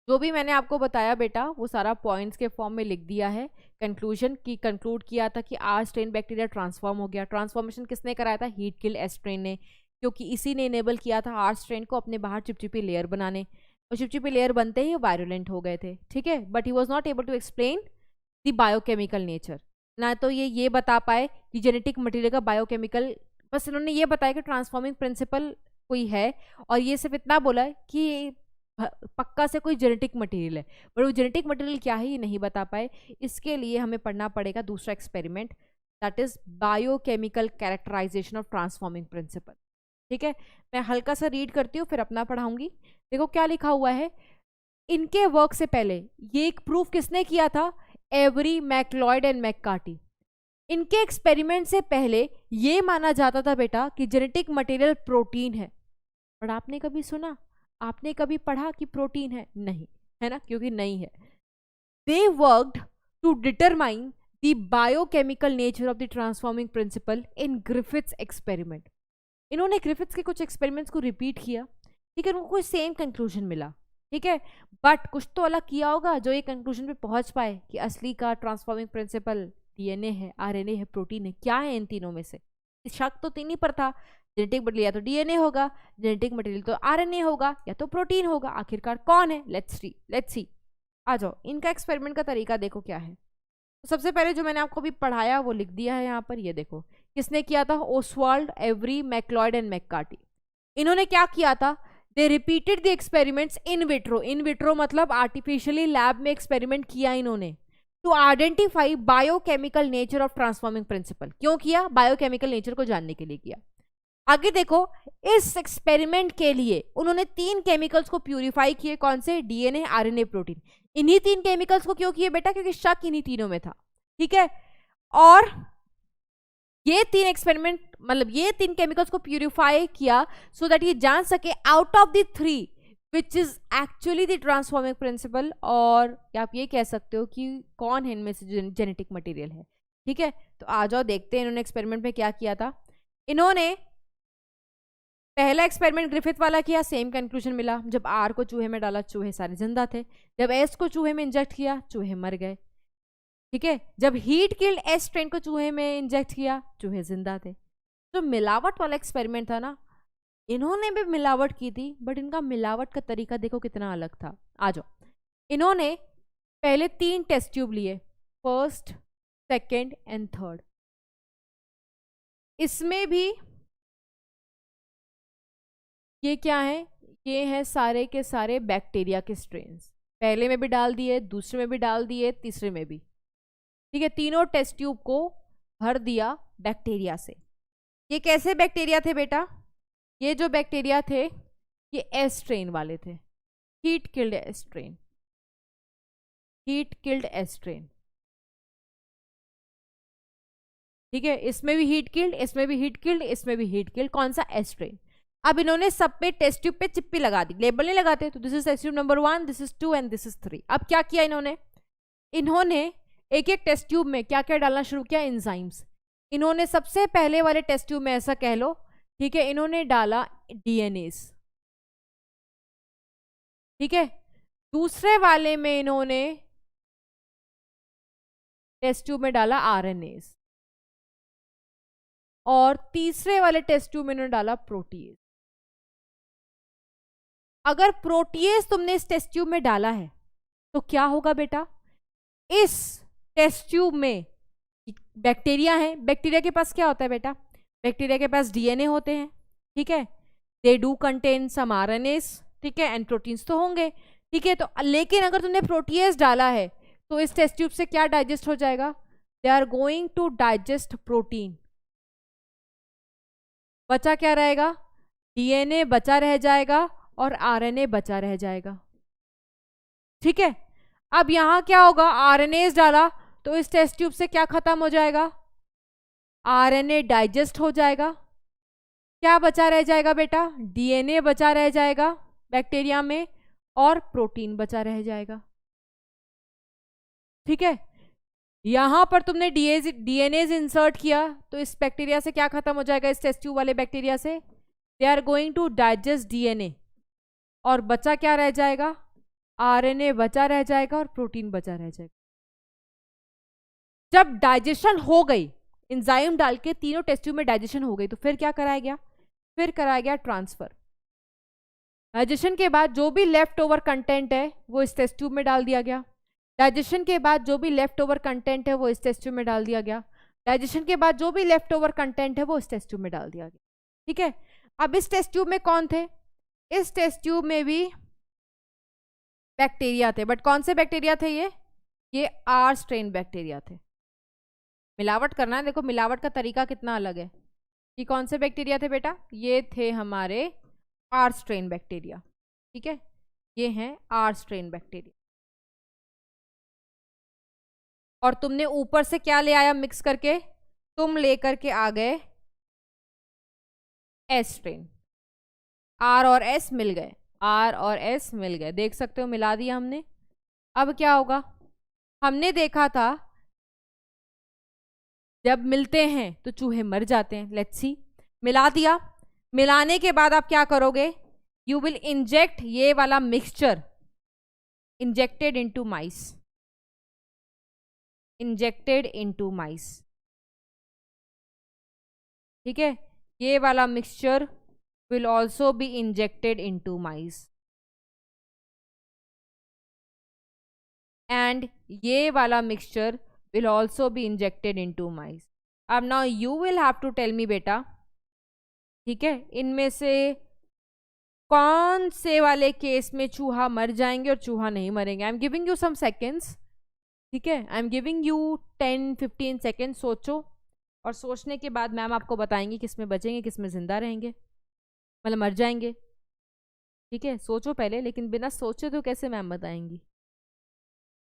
जो भी मैंने आपको बताया बेटा वो सारा पॉइंट्स के फॉर्म में लिख दिया है। कंक्लूजन की कंक्लूड किया था कि आर स्ट्रेन बैक्टीरिया ट्रांसफॉर्म हो गया। ट्रांसफॉर्मेशन किसने कराया था? हीट किल्ड एस स्ट्रेन ने, क्योंकि इसी ने इनेबल किया था आर स्ट्रेन को अपने बाहर चिपचिपी लेयर बनाने, और चिपचिपी लेयर बनते ही वायरुलेंट हो गए थे। ठीक है, but he was not able to explain the biochemical nature. ना तो ये बता पाए कि जेनेटिक मटेरियल का बायोकेमिकल, बस इन्होंने ये बताया कि ट्रांसफॉर्मिंग प्रिंसिपल कोई है, और ये सिर्फ इतना बोला है कि पक्का से कोई जेनेटिक मटेरियल है, पर वो जेनेटिक मटेरियल क्या है ये नहीं बता पाए। इसके लिए हमें पढ़ना पड़ेगा दूसरा experiment, that is biochemical characterization of transforming principle. ठीक है, मैं हल्का सा रीड करती हूँ फिर अपना पढ़ाऊंगी। देखो क्या लिखा हुआ है, इनके वर्क से पहले ये एक प्रूफ किसने किया था? Avery, MacLeod and McCarty. इनके एक्सपेरिमेंट से पहले ये माना जाता था बेटा कि जेनेटिक मटेरियल प्रोटीन है, पर आपने कभी सुना, आपने कभी पढ़ा कि प्रोटीन है? नहीं, है ना, क्योंकि नहीं है। They worked to determine the biochemical nature of the transforming principle in Griffith's experiment. इन्होंने ग्रिफिथ्स के कुछ एक्सपेरिमेंट्स को रिपीट किया, ठीक है, उनको कोई सेम कंक्लूजन मिला। ठीक है, बट कुछ तो अलग किया होगा जो ये कंक्लूजन पे पहुंच पाए कि असली का ट्रांसफॉर्मिंग प्रिंसिपल डीएनए है, आरएनए है, प्रोटीन है। क्या है इन तीनों में से? शक तो तीन ही पर था, जेनेटिक मटेरियल या तो डीएनए होगा, जेनेटिक मटेरियल तो आरएनए होगा, या तो प्रोटीन होगा। आखिरकार कौन है? Let's see. आ जाओ, इनका एक्सपेरिमेंट का तरीका देखो क्या है। तो सबसे पहले जो मैंने आपको अभी पढ़ाया वो लिख दिया है यहाँ पर, ये देखो किसने किया था? Oswald, Avery, MacLeod and McCarty. इन्होंने क्या किया था? They repeated the experiments in vitro. In vitro मतलब आर्टिफिशियली लैब में एक्सपेरिमेंट किया इन्होंने, to identify biochemical nature of transforming principle. क्यों किया? बायोकेमिकल नेचर को जानने के लिए किया। आगे देखो, इस एक्सपेरिमेंट के लिए उन्होंने 3 केमिकल्स को प्यूरिफाई किए। कौन से? DNA, RNA, protein. इन्हीं 3 केमिकल्स को क्यों किए बेटा? क्योंकि शक इन्हीं तीनों में था। ठीक है, और ये 3 एक्सपेरिमेंट मतलब ये 3 केमिकल्स को प्यूरिफाई किया सो दैट ये जान सके out of the 3 which is actually the transforming principal, और आप ये कह सकते हो कि कौन है इनमें से जेनेटिक मटेरियल है। ठीक है, तो आ जाओ देखते हैं इन्होंने एक्सपेरिमेंट में क्या किया था। इन्होंने पहला एक्सपेरिमेंट ग्रिफिथ वाला किया, सेम कंक्लूजन मिला। जब आर को चूहे में डाला, चूहे सारे जिंदा थे। जब एस को चूहे में इंजेक्ट किया, चूहे मर गए। ठीक है, जब हीट किल्ड एस स्ट्रेन को चूहे में इंजेक्ट किया, चूहे जिंदा थे। जो मिलावट वाला एक्सपेरिमेंट था ना, इन्होंने भी मिलावट की थी, बट इनका मिलावट का तरीका देखो कितना अलग था। आ जाओ, इन्होंने पहले 3 टेस्ट ट्यूब लिए, फर्स्ट, सेकेंड एंड थर्ड। इसमें भी ये क्या है? ये है सारे के सारे बैक्टीरिया के स्ट्रेन्स। पहले में भी डाल दिए, दूसरे में भी डाल दिए, तीसरे में भी। ठीक है, तीनों टेस्ट ट्यूब को भर दिया बैक्टीरिया से। ये कैसे बैक्टीरिया थे बेटा? ये जो बैक्टीरिया थे ये एस स्ट्रेन वाले थे, heat killed S strain, heat killed S strain. ठीक है, इसमें भी हीट किल्ड, इसमें भी हीट किल्ड, इसमें भी हीट किल्ड। कौन सा? S strain. अब इन्होंने सब पे टेस्ट ट्यूब पे चिप्पी लगा दी, लेबल नहीं लगाते, तो this is test tube number 1, this is 2 and this is 3। अब क्या किया इन्होंने एक एक टेस्ट ट्यूब में क्या क्या डालना शुरू किया? एंजाइम्स। इन्होंने सबसे पहले वाले टेस्ट ट्यूब में ऐसा कह लो, ठीक है, इन्होंने डाला डीएनएस। ठीक है, दूसरे वाले में इन्होंने टेस्ट ट्यूब में डाला आरएनएस, और तीसरे वाले टेस्ट ट्यूब में इन्होंने डाला प्रोटीएज। अगर प्रोटीएज तुमने इस टेस्ट ट्यूब में डाला है तो क्या होगा बेटा? इस टेस्ट ट्यूब में बैक्टीरिया है, बैक्टीरिया के पास क्या होता है बेटा? बैक्टीरिया के पास डीएनए होते हैं। ठीक है, they do contain some RNAs, ठीक है, एंड प्रोटीन्स तो होंगे। ठीक है, तो लेकिन अगर तुमने प्रोटीएज डाला है तो इस टेस्ट ट्यूब से क्या डाइजेस्ट हो जाएगा? They are going to digest protein. बचा क्या रहेगा? डीएनए बचा रह जाएगा और आरएनए बचा रह जाएगा। ठीक है, अब यहां क्या होगा? आरएनएस डाला तो इस टेस्ट ट्यूब से क्या खत्म हो जाएगा? आरएनए डाइजेस्ट हो जाएगा। क्या बचा रह जाएगा बेटा? डीएनए बचा रह जाएगा। बैक्टीरिया में और प्रोटीन बचा रह जाएगा। ठीक है, यहां पर तुमने डीएनए इंसर्ट किया तो इस बैक्टीरिया से क्या खत्म हो जाएगा, इस टेस्ट ट्यूब वाले बैक्टीरिया से, they are going to digest DNA, और बचा क्या रह जाएगा, आरएनए बचा रह जाएगा और प्रोटीन बचा रह जाएगा। जब डाइजेशन हो गई, एंजाइम डाल के तीनों टेस्ट ट्यूब में डाइजेशन हो गई, तो फिर क्या कराया गया, फिर कराया गया ट्रांसफर। डाइजेशन के बाद जो भी लेफ्ट ओवर कंटेंट है वो इस टेस्ट ट्यूब में डाल दिया गया। डाइजेशन के बाद जो भी लेफ्ट ओवर कंटेंट है वो इस टेस्ट ट्यूब में डाल दिया गया। डाइजेशन के बाद जो भी लेफ्ट ओवर कंटेंट है वो इस टेस्ट ट्यूब में डाल दिया गया। ठीक है, अब इस टेस्ट ट्यूब में कौन थे, इस टेस्ट ट्यूब में भी बैक्टीरिया थे, बट कौन से बैक्टीरिया थे, ये आर स्ट्रेन बैक्टीरिया थे। मिलावट करना है, देखो मिलावट का तरीका कितना अलग है। ये कौन से बैक्टीरिया थे बेटा, ये थे हमारे आर स्ट्रेन बैक्टीरिया। ठीक है, ये हैं आर स्ट्रेन बैक्टीरिया। और तुमने ऊपर से क्या ले आया मिक्स करके, तुम लेकर के आ गए एस स्ट्रेन, आर और एस मिल गए, आर और एस मिल गए, देख सकते हो मिला दिया हमने। अब क्या होगा, हमने देखा था जब मिलते हैं तो चूहे मर जाते हैं, लेट्स सी, मिला दिया। मिलाने के बाद आप क्या करोगे, यू विल इंजेक्ट ये वाला मिक्सचर, इंजेक्टेड इनटू माइस, इंजेक्टेड इनटू माइस। ठीक है, ये वाला mixture will also be injected into mice, and ये वाला mixture will also be injected into mice. अब now you will have to tell me बेटा, ठीक है, इनमें से कौन से वाले केस में चूहा मर जाएंगे और चूहा नहीं मरेंगे। I am giving you some seconds, ठीक है, I am giving you 10-15 second, सोचो, और सोचने के बाद मैम आपको बताएंगे किसमें बचेंगे किसमें जिंदा रहेंगे, मतलब मर जाएंगे। ठीक है, सोचो पहले, लेकिन बिना सोचे तो कैसे मैम बताएंगी।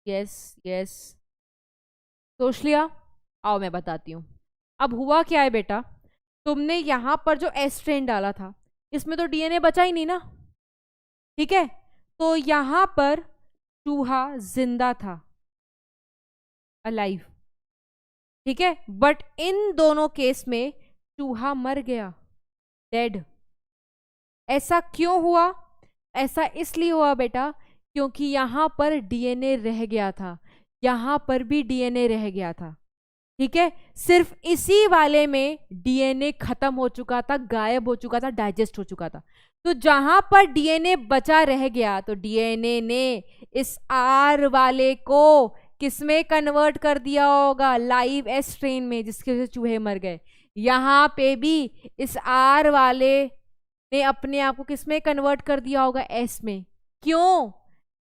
यस यस, सोच लिया, आओ मैं बताती हूँ। अब हुआ क्या है बेटा, तुमने यहाँ पर जो एस स्ट्रेन डाला था इसमें तो डीएनए बचा ही नहीं ना। ठीक है, तो यहाँ पर चूहा जिंदा था, अलाइव। ठीक है, बट इन दोनों केस में चूहा मर गया, डेड। ऐसा क्यों हुआ, ऐसा इसलिए हुआ बेटा क्योंकि यहाँ पर डीएनए रह गया था, यहाँ पर भी डीएनए रह गया था। ठीक है, सिर्फ इसी वाले में डीएनए खत्म हो चुका था, गायब हो चुका था, डाइजेस्ट हो चुका था। तो जहां पर डीएनए बचा रह गया तो डीएनए ने इस आर वाले को किसमें कन्वर्ट कर दिया होगा, लाइव एस स्ट्रेन में, जिसकी वजह से चूहे मर गए। यहाँ पे भी इस आर वाले ने अपने आप को किसमें कन्वर्ट कर दिया होगा, एस में। क्यों,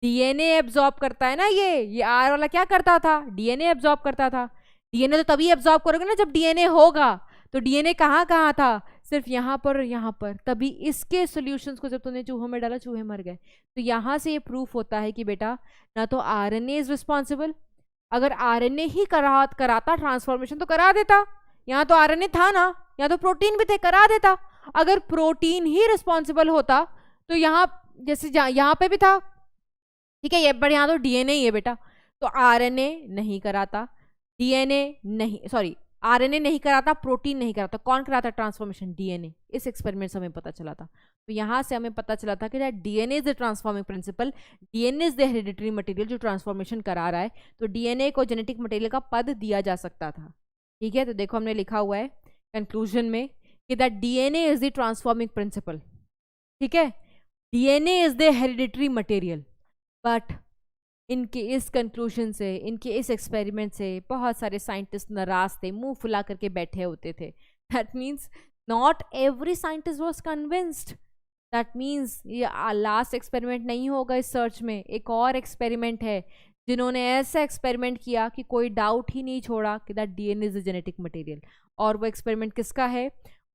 डीएनए एब्जॉर्ब करता है ना, ये आर वाला क्या करता था, डीएनए एब्जॉर्ब करता था। डीएनए तो तभी एब्जॉर्ब करोगे ना जब डीएनए होगा, तो डीएनए कहाँ कहाँ था, सिर्फ यहाँ पर और यहाँ पर, तभी इसके सॉल्यूशंस को जब तुमने चूहों में डाला चूहे मर गए। तो यहाँ से ये प्रूफ होता है कि बेटा ना तो आरएनए इज रिस्पॉन्सिबल, अगर आरएनए ही कराता ट्रांसफॉर्मेशन तो करा देता, यहाँ तो आरएनए था ना, यहाँ तो प्रोटीन भी थे, करा देता। अगर प्रोटीन ही रिस्पॉन्सिबल होता तो यहाँ जैसे यहाँ पे भी था, ठीक है, ये पर यहाँ तो डीएनए ही है बेटा, तो आरएनए नहीं कराता, डीएनए नहीं, सॉरी आरएनए नहीं कराता, प्रोटीन नहीं कराता, कौन कराता ट्रांसफॉर्मेशन, डीएनए। इस एक्सपेरिमेंट से हमें पता चला था। तो यहाँ से हमें पता चला था कि DNA is the transforming principal, DNA is the hereditary material जो ट्रांसफॉर्मेशन करा रहा है, तो डीएनए को जेनेटिक मटेरियल का पद दिया जा सकता था। ठीक है, तो देखो हमने लिखा हुआ है कंक्लूजन में कि that DNA is the transforming principle. ठीक है, DNA is the hereditary material, but इनके इस कंक्लूजन से, इनके इस एक्सपेरिमेंट से बहुत सारे साइंटिस्ट नाराज थे, मुंह फुला करके बैठे होते थे। That means not every scientist was convinced. That means ये लास्ट एक्सपेरिमेंट नहीं होगा इस सर्च में, एक और एक्सपेरिमेंट है जिन्होंने ऐसा एक्सपेरिमेंट किया कि कोई डाउट ही नहीं छोड़ा कि that DNA is a genetic material. और वो एक्सपेरिमेंट किसका है,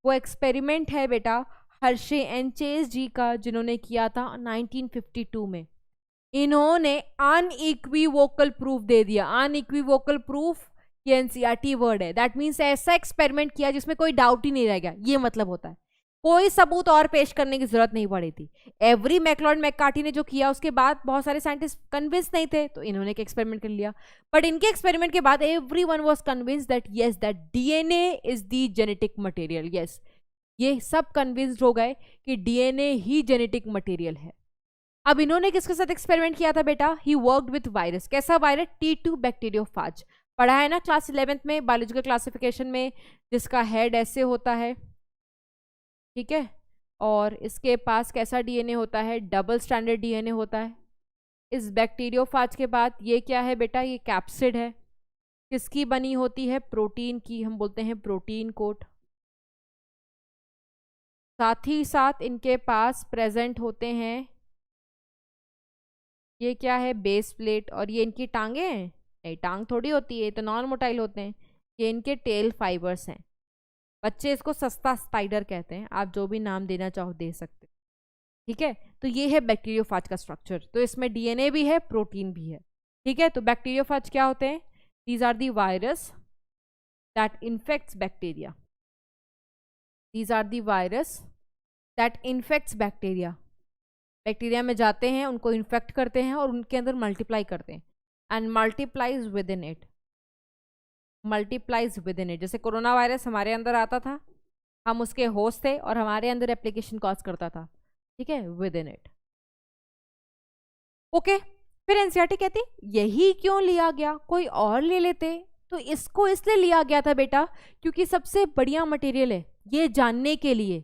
वो एक्सपेरिमेंट है बेटा हर्शे एंड चेज जी का, जिन्होंने किया था 1952 में। इन्होंने अनइक्विवोकल प्रूफ दे दिया, अनइक्विवोकल प्रूफ ये एनसीईआरटी वर्ड है। दैट मीन्स ऐसा एक्सपेरिमेंट किया जिसमें कोई डाउट ही नहीं रह गया, ये मतलब होता है कोई सबूत और पेश करने की जरूरत नहीं पड़ी थी। एवरी मैकलॉड मैककार्टी ने जो किया उसके बाद बहुत सारे साइंटिस्ट कन्विंस नहीं थे, तो इन्होंने एक एक्सपेरिमेंट कर लिया। बट इनके एक्सपेरिमेंट के बाद everyone was convinced that yes that DNA is the genetic material. Yes, ये सब कन्विंस्ड हो गए कि डीएनए ही जेनेटिक मटेरियल है। अब इन्होंने किसके साथ एक्सपेरिमेंट किया था बेटा? He worked with virus. कैसा वायरस? T2 bacteriophage. पढ़ा है ना क्लास 11th में बायोलॉजिकल क्लासिफिकेशन में, जिसका हेड ऐसे होता है, ठीक है, और इसके पास कैसा डीएनए होता है? डबल स्टैंडर्ड डीएनए होता है। इस बैक्टीरियोफाज के बाद ये क्या है बेटा? ये कैप्सिड है। किसकी बनी होती है? प्रोटीन की, हम बोलते हैं प्रोटीन कोट। साथ ही साथ इनके पास प्रेजेंट होते हैं, ये क्या है? Base plate. और ये इनकी टांगे हैं? नहीं, टांग थोड़ी होती है, तो नॉन मोटाइल होते हैं। ये इनके टेल फाइबर्स हैं। बच्चे इसको सस्ता स्पाइडर कहते हैं, आप जो भी नाम देना चाहो दे सकते, ठीक है। तो ये है बैक्टीरियोफाज का स्ट्रक्चर। तो इसमें डीएनए भी है, प्रोटीन भी है, ठीक है। तो बैक्टीरियोफाज क्या होते हैं? These are the virus that infects bacteria. These are the virus that infects bacteria. Bacteria में जाते हैं, उनको इन्फेक्ट करते हैं और उनके अंदर मल्टीप्लाई करते हैं, and multiplies with in it. Multiplies with in it. जैसे कोरोना वायरस हमारे अंदर आता था, हम उसके होस्ट थे और हमारे अंदर एप्लीकेशन कॉज करता था, ठीक है, विद इन इट। ओके, फिर एनसीईआरटी कहती यही क्यों लिया गया, कोई और ले लेते। तो इसको इसलिए लिया गया था बेटा क्योंकि सबसे बढ़िया मटेरियल है ये जानने के लिए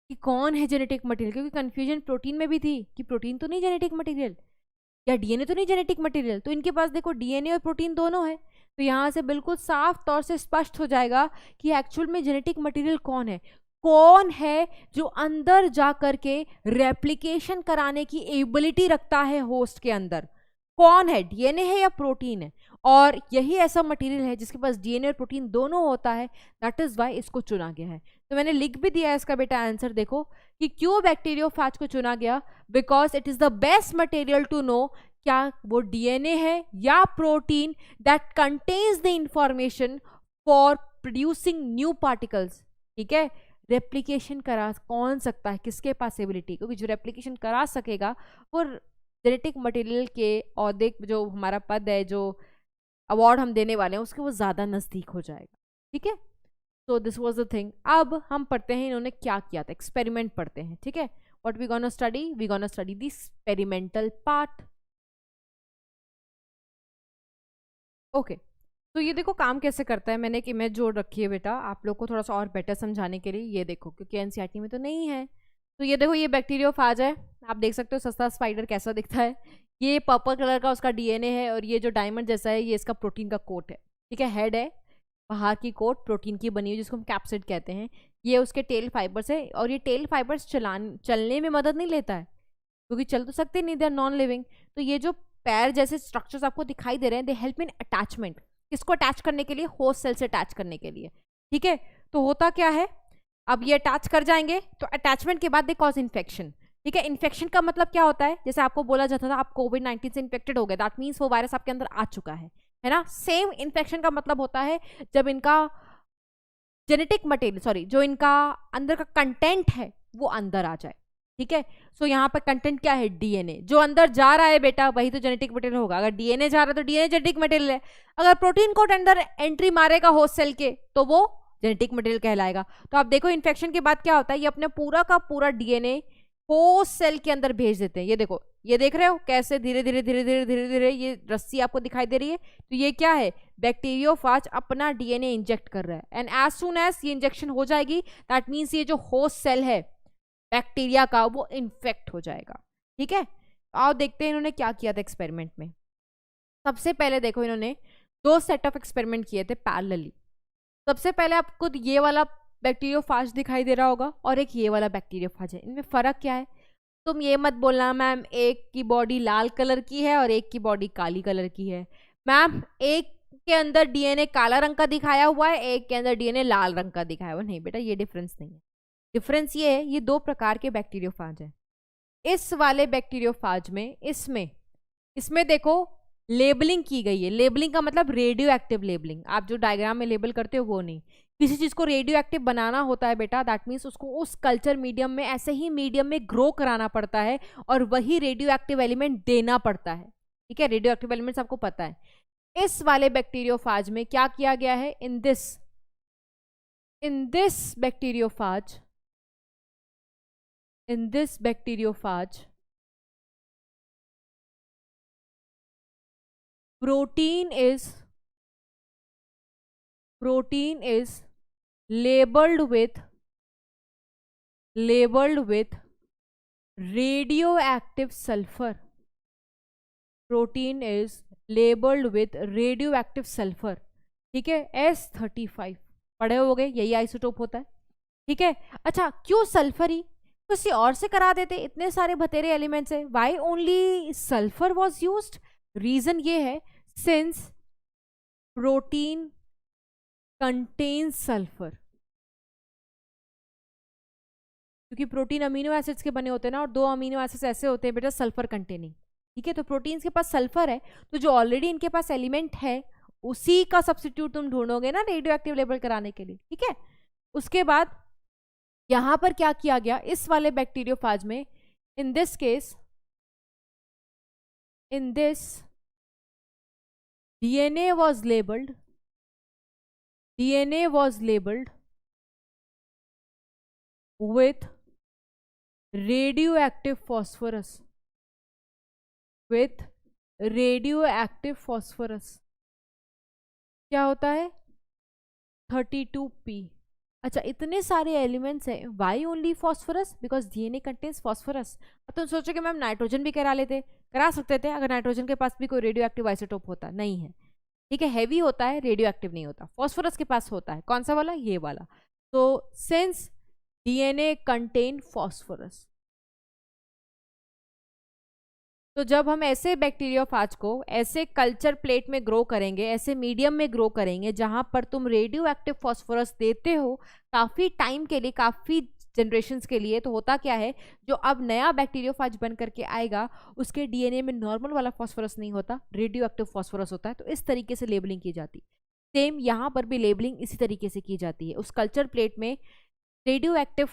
कि कौन है जेनेटिक मटेरियल। क्योंकि कंफ्यूजन प्रोटीन में भी थी कि प्रोटीन तो नहीं जेनेटिक मटेरियल, या डीएनए तो नहीं जेनेटिक मटेरियल। तो इनके पास देखो डीएनए और प्रोटीन दोनों है, तो यहाँ से बिल्कुल साफ तौर से स्पष्ट हो जाएगा कि एक्चुअल में जेनेटिक मटेरियल कौन है। कौन है जो अंदर जा करके रेप्लिकेशन कराने की एबिलिटी रखता है होस्ट के अंदर? कौन है? डीएनए है या प्रोटीन है? और यही ऐसा मटेरियल है जिसके पास डीएनए और प्रोटीन दोनों होता है। दैट इज वाई इसको चुना गया है। तो मैंने लिख भी दिया है इसका बेटा आंसर, देखो कि क्यों बैक्टीरियोफाज को चुना गया। Because it is the best material to know क्या वो डीएनए है या protein that contains the information for producing new particles, ठीक है। रेप्लिकेशन करा कौन सकता है, किसके पास एबिलिटी? क्योंकि जो रेप्लिकेशन करा सकेगा वो जेनेटिक मटेरियल के औहदे, जो हमारा पद है, जो अवार्ड हम देने वाले हैं उसके वो ज़्यादा नज़दीक हो जाएगा, ठीक है। So this was the thing. अब हम पढ़ते हैं इन्होंने क्या किया था, एक्सपेरिमेंट पढ़ते हैं, ठीक है। What we gonna study? We gonna study the experimental part. Okay, तो ये देखो काम कैसे करता है। मैंने एक इमेज जोड़ रखी है बेटा आप लोग को थोड़ा सा और बेटर समझाने के लिए। ये देखो, क्योंकि एनसीईआरटी में तो नहीं है। तो ये देखो, ये बैक्टीरियोफाज है, आप देख सकते हो सस्ता स्पाइडर कैसा दिखता है। ये पर्पल कलर का उसका डीएनए है, और ये जो डायमंड जैसा है ये इसका प्रोटीन का कोट है, ठीक है। हेड है, बाहर की कोट प्रोटीन की बनी हुई जिसको हम कैप्सिड कहते हैं। ये उसके टेल फाइबर्स है, और ये टेल फाइबर्स चलने में मदद नहीं लेता है, क्योंकि चल तो सकते नहीं, दे आर नॉन लिविंग। तो ये जो पैर जैसे स्ट्रक्चर्स आपको दिखाई दे रहे हैं, दे हेल्प इन अटैचमेंट। किसको अटैच करने के लिए? होस्ट सेल से अटैच करने के लिए, ठीक है। तो होता क्या है, अब ये अटैच कर जाएंगे तो अटैचमेंट के बाद दे कॉज इन्फेक्शन, ठीक है। इन्फेक्शन का मतलब क्या होता है? जैसे आपको बोला जाता था आप कोविड-19 से इन्फेक्टेड हो गए, दैट मीन्स वो वायरस आपके अंदर आ चुका है ना। सेम इन्फेक्शन का मतलब होता है जब इनका जेनेटिक मटेरियल, सॉरी, जो इनका अंदर का कंटेंट है वो अंदर आ जाए, ठीक है। सो यहाँ पर कंटेंट क्या है? डीएनए। जो अंदर जा रहा है बेटा वही तो जेनेटिक मटेरियल होगा। अगर डीएनए जा रहा है तो डीएनए जेनेटिक मटेरियल है। अगर प्रोटीन कोड अंदर एंट्री मारेगा होस्ट सेल के तो वो जेनेटिक मटेरियल कहलाएगा। तो आप देखो इन्फेक्शन के बाद क्या होता है, ये अपने पूरा का पूरा डीएनए होस्ट सेल के अंदर भेज देते हैं। ये देखो, ये देख रहे हो कैसे धीरे धीरे धीरे धीरे धीरे धीरे ये रस्सी आपको दिखाई दे रही है। तो ये क्या है? बैक्टीरियोफाज अपना डीएनए इंजेक्ट कर रहा है, एंड एज सून एज ये इंजेक्शन हो जाएगी दैट मीन्स ये जो होस्ट सेल है बैक्टीरिया का वो इन्फेक्ट हो जाएगा, ठीक है। आओ देखते हैं इन्होंने क्या किया था एक्सपेरिमेंट में। सबसे पहले देखो इन्होंने 2 सेट ऑफ एक्सपेरिमेंट किए थे पैरेलली। सबसे पहले आपको ये वाला बैक्टीरियोफाज दिखाई दे रहा होगा और एक ये वाला बैक्टीरियोफाज है। इनमें फ़र्क क्या है? तुम ये मत बोलना मैम एक की बॉडी लाल कलर की है और एक की बॉडी काली कलर की है। मैम एक के अंदर डीएनए काला रंग का दिखाया हुआ है, एक के अंदर डीएनए लाल रंग का दिखाया हुआ। नहीं बेटा, ये डिफरेंस नहीं है। डिफरेंस ये है, ये 2 प्रकार के बैक्टीरियोफाज हैं। इस वाले बैक्टीरियोफाज में इसमें देखो लेबलिंग की गई है। लेबलिंग का मतलब रेडियो एक्टिव लेबलिंग, आप जो डायग्राम में लेबल करते हो वो नहीं। किसी चीज को रेडियो एक्टिव बनाना होता है बेटा, दैट मीन्स उसको उस कल्चर मीडियम में, ऐसे ही मीडियम में ग्रो कराना पड़ता है और वही रेडियो एक्टिव एलिमेंट देना पड़ता है। ठीक है, रेडियो एक्टिव एलिमेंट्स आपको पता है। इस वाले बैक्टीरियोफाज में क्या किया गया है, in this bacteriophage protein is labeled with radioactive sulfur. Protein is labeled with radioactive sulfur. ठीक है, S35 पढ़े होगे, यही आइसोटोप होता है। ठीक है, अच्छा क्यों सल्फर ही, किसी और से करा देते, इतने सारे बतेरे एलिमेंट्स है, why only sulphur was used? Reason ये है, सिंस प्रोटीन कंटेन्स सल्फर, क्योंकि प्रोटीन अमीनो एसिड्स के बने होते हैं ना, और 2 अमीनो एसिड्स ऐसे होते हैं बेटा सल्फर कंटेनिंग। ठीक है, तो प्रोटीन्स के पास सल्फर है, तो जो ऑलरेडी इनके पास एलिमेंट है उसी का सब्स्टिट्यूट तुम ढूंढोगे ना रेडियो एक्टिव लेबल कराने के लिए। ठीक है, उसके बाद यहां पर क्या किया गया, इस वाले बैक्टीरियोफाज में, in this case, in this DNA was labeled with radioactive phosphorus, क्या होता है 32P। अच्छा, इतने सारे एलिमेंट्स हैं, why only phosphorus? Because DNA contains phosphorus. अब तुम सोचो कि मैम नाइट्रोजन भी करा सकते थे अगर नाइट्रोजन के पास भी कोई रेडियो एक्टिव आइसोटोप होता, नहीं है। ठीक है, हैवी होता है, रेडियो एक्टिव नहीं होता। फॉस्फोरस के पास होता है, कौन सा वाला, ये वाला। तो सिंस DNA कंटेन फॉस्फोरस, तो जब हम ऐसे बैक्टीरियोफाज को ऐसे कल्चर प्लेट में ग्रो करेंगे, ऐसे मीडियम में ग्रो करेंगे जहां पर तुम रेडियो एक्टिव फॉस्फोरस देते हो काफी टाइम के लिए, काफी जनरेशन्स के लिए, तो होता क्या है, जो अब नया बैक्टीरियोफाज बन करके आएगा उसके DNA में नॉर्मल वाला फॉस्फोरस नहीं होता, रेडियो एक्टिव फॉस्फोरस होता है। तो इस तरीके से लेबलिंग की जाती है। सेम यहाँ पर भी लेबलिंग इसी तरीके से की जाती है। उस कल्चर प्लेट में रेडियो एक्टिव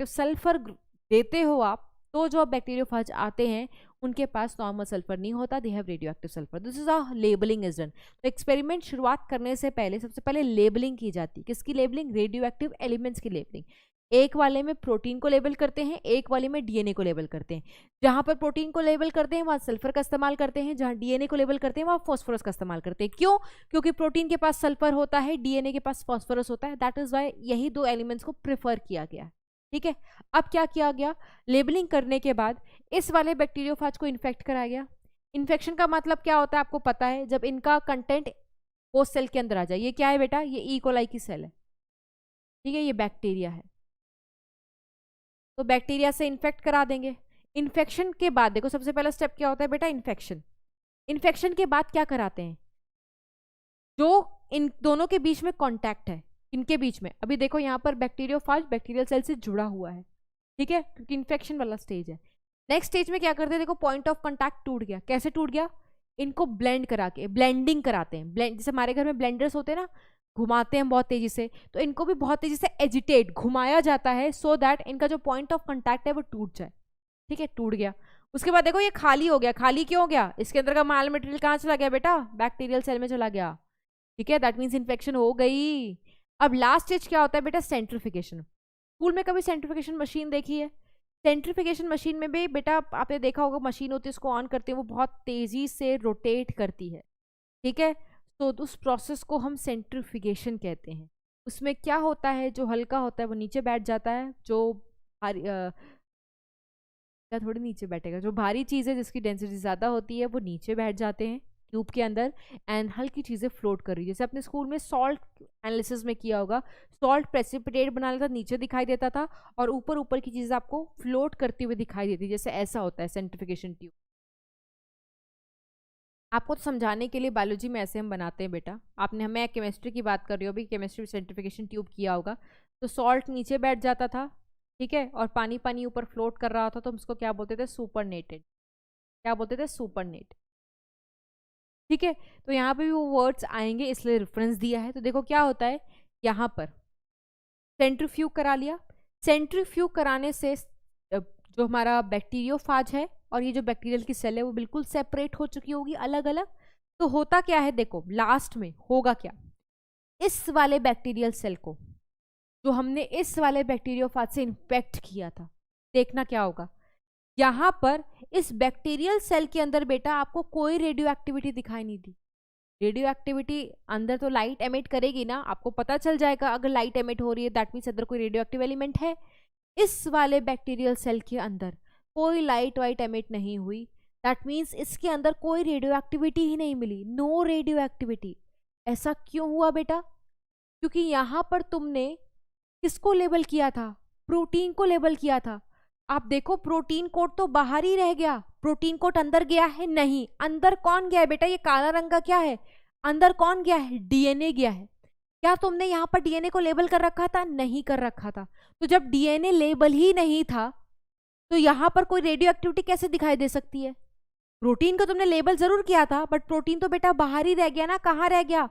सल्फर देते हो आप, तो जो बैक्टीरियोफाज आते हैं उनके पास नॉर्मल सल्फर नहीं होता, they have radio active sulphur. This is a labelling is done. तो एक्सपेरिमेंट शुरुआत करने से पहले सबसे पहले लेबलिंग की जाती है। किसकी लेबलिंग? रेडियो एक्टिव एलिमेंट्स की लेबलिंग। एक वाले में प्रोटीन को लेबल करते हैं, एक वाले में DNA को लेबल करते हैं। जहां पर प्रोटीन को लेबल करते हैं वहां सल्फर का इस्तेमाल करते हैं, जहां DNA को लेबल करते हैं वहां फॉस्फोरस का इस्तेमाल करते हैं। क्यों? क्योंकि प्रोटीन के पास सल्फर होता है, DNA के पास फॉस्फोरस होता है। दैट इज वाई यही 2 एलिमेंट्स को प्रेफर किया गया। ठीक है, अब क्या किया गया, लेबलिंग करने के बाद इस वाले बैक्टीरियोफाज को इन्फेक्ट कराया गया। इन्फेक्शन का मतलब क्या होता है आपको पता है, जब इनका कंटेंट होस्ट सेल के अंदर आ जाए। ये क्या है बेटा, ये ई कोलाई की सेल है। ठीक है, ये बैक्टीरिया है, तो बैक्टीरिया से इन्फेक्ट करा देंगे। इन्फेक्शन के बाद देखो सबसे पहला स्टेप क्या होता है बेटा, इन्फेक्शन के बाद क्या कराते हैं, जो इन दोनों के बीच में कॉन्टैक्ट है, इनके बीच में, अभी देखो यहाँ पर बैक्टीरियोफाज बैक्टीरियल सेल से जुड़ा हुआ है। ठीक है, क्योंकि इन्फेक्शन वाला स्टेज है। नेक्स्ट स्टेज में क्या करते हैं, देखो पॉइंट ऑफ कॉन्टैक्ट टूट गया। कैसे टूट गया, इनको ब्लेंड करा के, ब्लेंडिंग कराते हैं। जैसे हमारे घर में ब्लेंडर्स होते हैं ना, घुमाते हैं बहुत तेजी से, तो इनको भी बहुत तेजी से एजिटेट घुमाया जाता है, सो दैट इनका जो पॉइंट ऑफ कॉन्टैक्ट है वो टूट जाए। ठीक है, टूट गया। उसके बाद देखो ये खाली हो गया। खाली क्यों हो गया, इसके अंदर का माल मटेरियल कहाँ चला गया बेटा, बैक्टीरियल सेल में चला गया। ठीक है, दैट मीन्स इन्फेक्शन हो गई। अब लास्ट स्टेज क्या होता है बेटा, सेंट्रिफिकेशन। स्कूल में कभी सेंट्रिफिकेशन मशीन देखी है? सेंट्रिफिकेशन मशीन में भी बेटा आपने देखा होगा, मशीन होती है, उसको ऑन करते हैं, वो बहुत तेजी से रोटेट करती है। ठीक है, तो उस प्रोसेस को हम सेंट्रिफिकेशन कहते हैं। उसमें क्या होता है, जो हल्का होता है वो नीचे बैठ जाता है, जो भारी थोड़ी नीचे बैठेगा, जो भारी चीज़ है जिसकी डेंसिटी ज़्यादा होती है वो नीचे बैठ जाते हैं ट्यूब के अंदर, एंड हल्की चीज़ें फ्लोट कर रही है। जैसे अपने स्कूल में सॉल्ट एनालिसिस में किया होगा, सॉल्ट प्रेसिपिटेट बना लेता, नीचे दिखाई देता था, और ऊपर ऊपर की चीज़ें आपको फ्लोट करती हुई दिखाई देती, जैसे ऐसा होता है सेंट्रिफिकेशन ट्यूब। आपको तो समझाने के लिए बायोलॉजी में ऐसे हम बनाते हैं बेटा। आपने, मैं केमिस्ट्री की बात कर रही हूँ अभी, केमिस्ट्री में सेंट्रिफिकेशन ट्यूब किया होगा, तो सॉल्ट नीचे बैठ जाता था, ठीक है, और पानी पानी ऊपर फ्लोट कर रहा था, तो हम उसको क्या बोलते थे, सुपरनेटेड। क्या बोलते थे, सुपरनेट। ठीक है, तो यहाँ पे भी वो वर्ड्स आएंगे इसलिए रेफरेंस दिया है। तो देखो क्या होता है, यहाँ पर सेंट्रीफ्यूग करा लिया। सेंट्रीफ्यूग कराने से जो हमारा बैक्टीरियोफाज है और ये जो बैक्टीरियल की सेल है वो बिल्कुल सेपरेट हो चुकी होगी, अलग अलग। तो होता क्या है, देखो लास्ट में होगा क्या, इस वाले बैक्टीरियल सेल को जो हमने इस वाले बैक्टीरियोफाज से इन्फेक्ट किया था, देखना क्या होगा, यहाँ पर इस बैक्टीरियल सेल के अंदर बेटा आपको कोई रेडियो एक्टिविटी दिखाई नहीं दी। रेडियो एक्टिविटी अंदर तो लाइट एमिट करेगी ना, आपको पता चल जाएगा अगर लाइट एमिट हो रही है दैट मीन्स अंदर कोई रेडियो एक्टिव एलिमेंट है। इस वाले बैक्टीरियल सेल के अंदर कोई लाइट वाइट एमिट नहीं हुई, दैट मीन्स इसके अंदर कोई रेडियो एक्टिविटी ही नहीं मिली, नो रेडियो एक्टिविटी। ऐसा क्यों हुआ बेटा, क्योंकि यहाँ पर तुमने किसको लेबल किया था, प्रोटीन को लेबल किया था। आप देखो प्रोटीन कोड तो बाहर ही रह गया, प्रोटीन कोड अंदर गया है नहीं, अंदर कौन गया है बेटा, ये काला रंग का क्या है, अंदर कौन गया है, डीएनए गया है। क्या तुमने यहाँ पर डीएनए को लेबल कर रखा था, नहीं कर रखा था। तो जब डीएनए लेबल ही नहीं था तो यहाँ पर कोई रेडियो एक्टिविटी कैसे दिखाई दे सकती है। प्रोटीन को तुमने लेबल जरूर किया था बट प्रोटीन तो बेटा बाहर ही रह गया ना, कहाँ रह गया,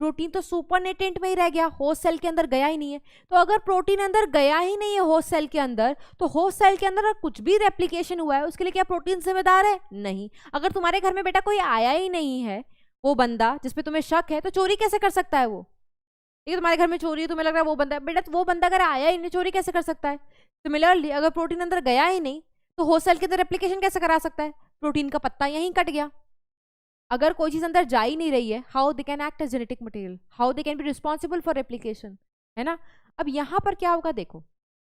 प्रोटीन तो सुपरनेटेंट में ही रह गया, होस्ट सेल के अंदर गया ही नहीं है। तो अगर प्रोटीन अंदर गया ही नहीं है होस्ट सेल के अंदर, तो होस्ट सेल के अंदर कुछ भी रेप्लिकेशन हुआ है उसके लिए क्या प्रोटीन जिम्मेदार है, नहीं। अगर तुम्हारे घर में बेटा कोई आया ही नहीं है, वो बंदा जिसपे तुम्हें शक है, तो चोरी कैसे कर सकता है वो, ठीक है, तुम्हारे घर में चोरी है, तुम्हें लग रहा है वो बंदा, बेटा वो बंदा अगर आया ही नहीं चोरी कैसे कर सकता है। सिमिलरली अगर प्रोटीन अंदर गया ही नहीं तो होस्ट सेल के अंदर रेप्लिकेशन कैसे करा सकता है, प्रोटीन का पत्ता यहीं कट गया। अगर कोई चीज अंदर जा ही नहीं रही है, how they can act as genetic material, how they can be responsible for replication, है ना। अब यहाँ पर क्या होगा, देखो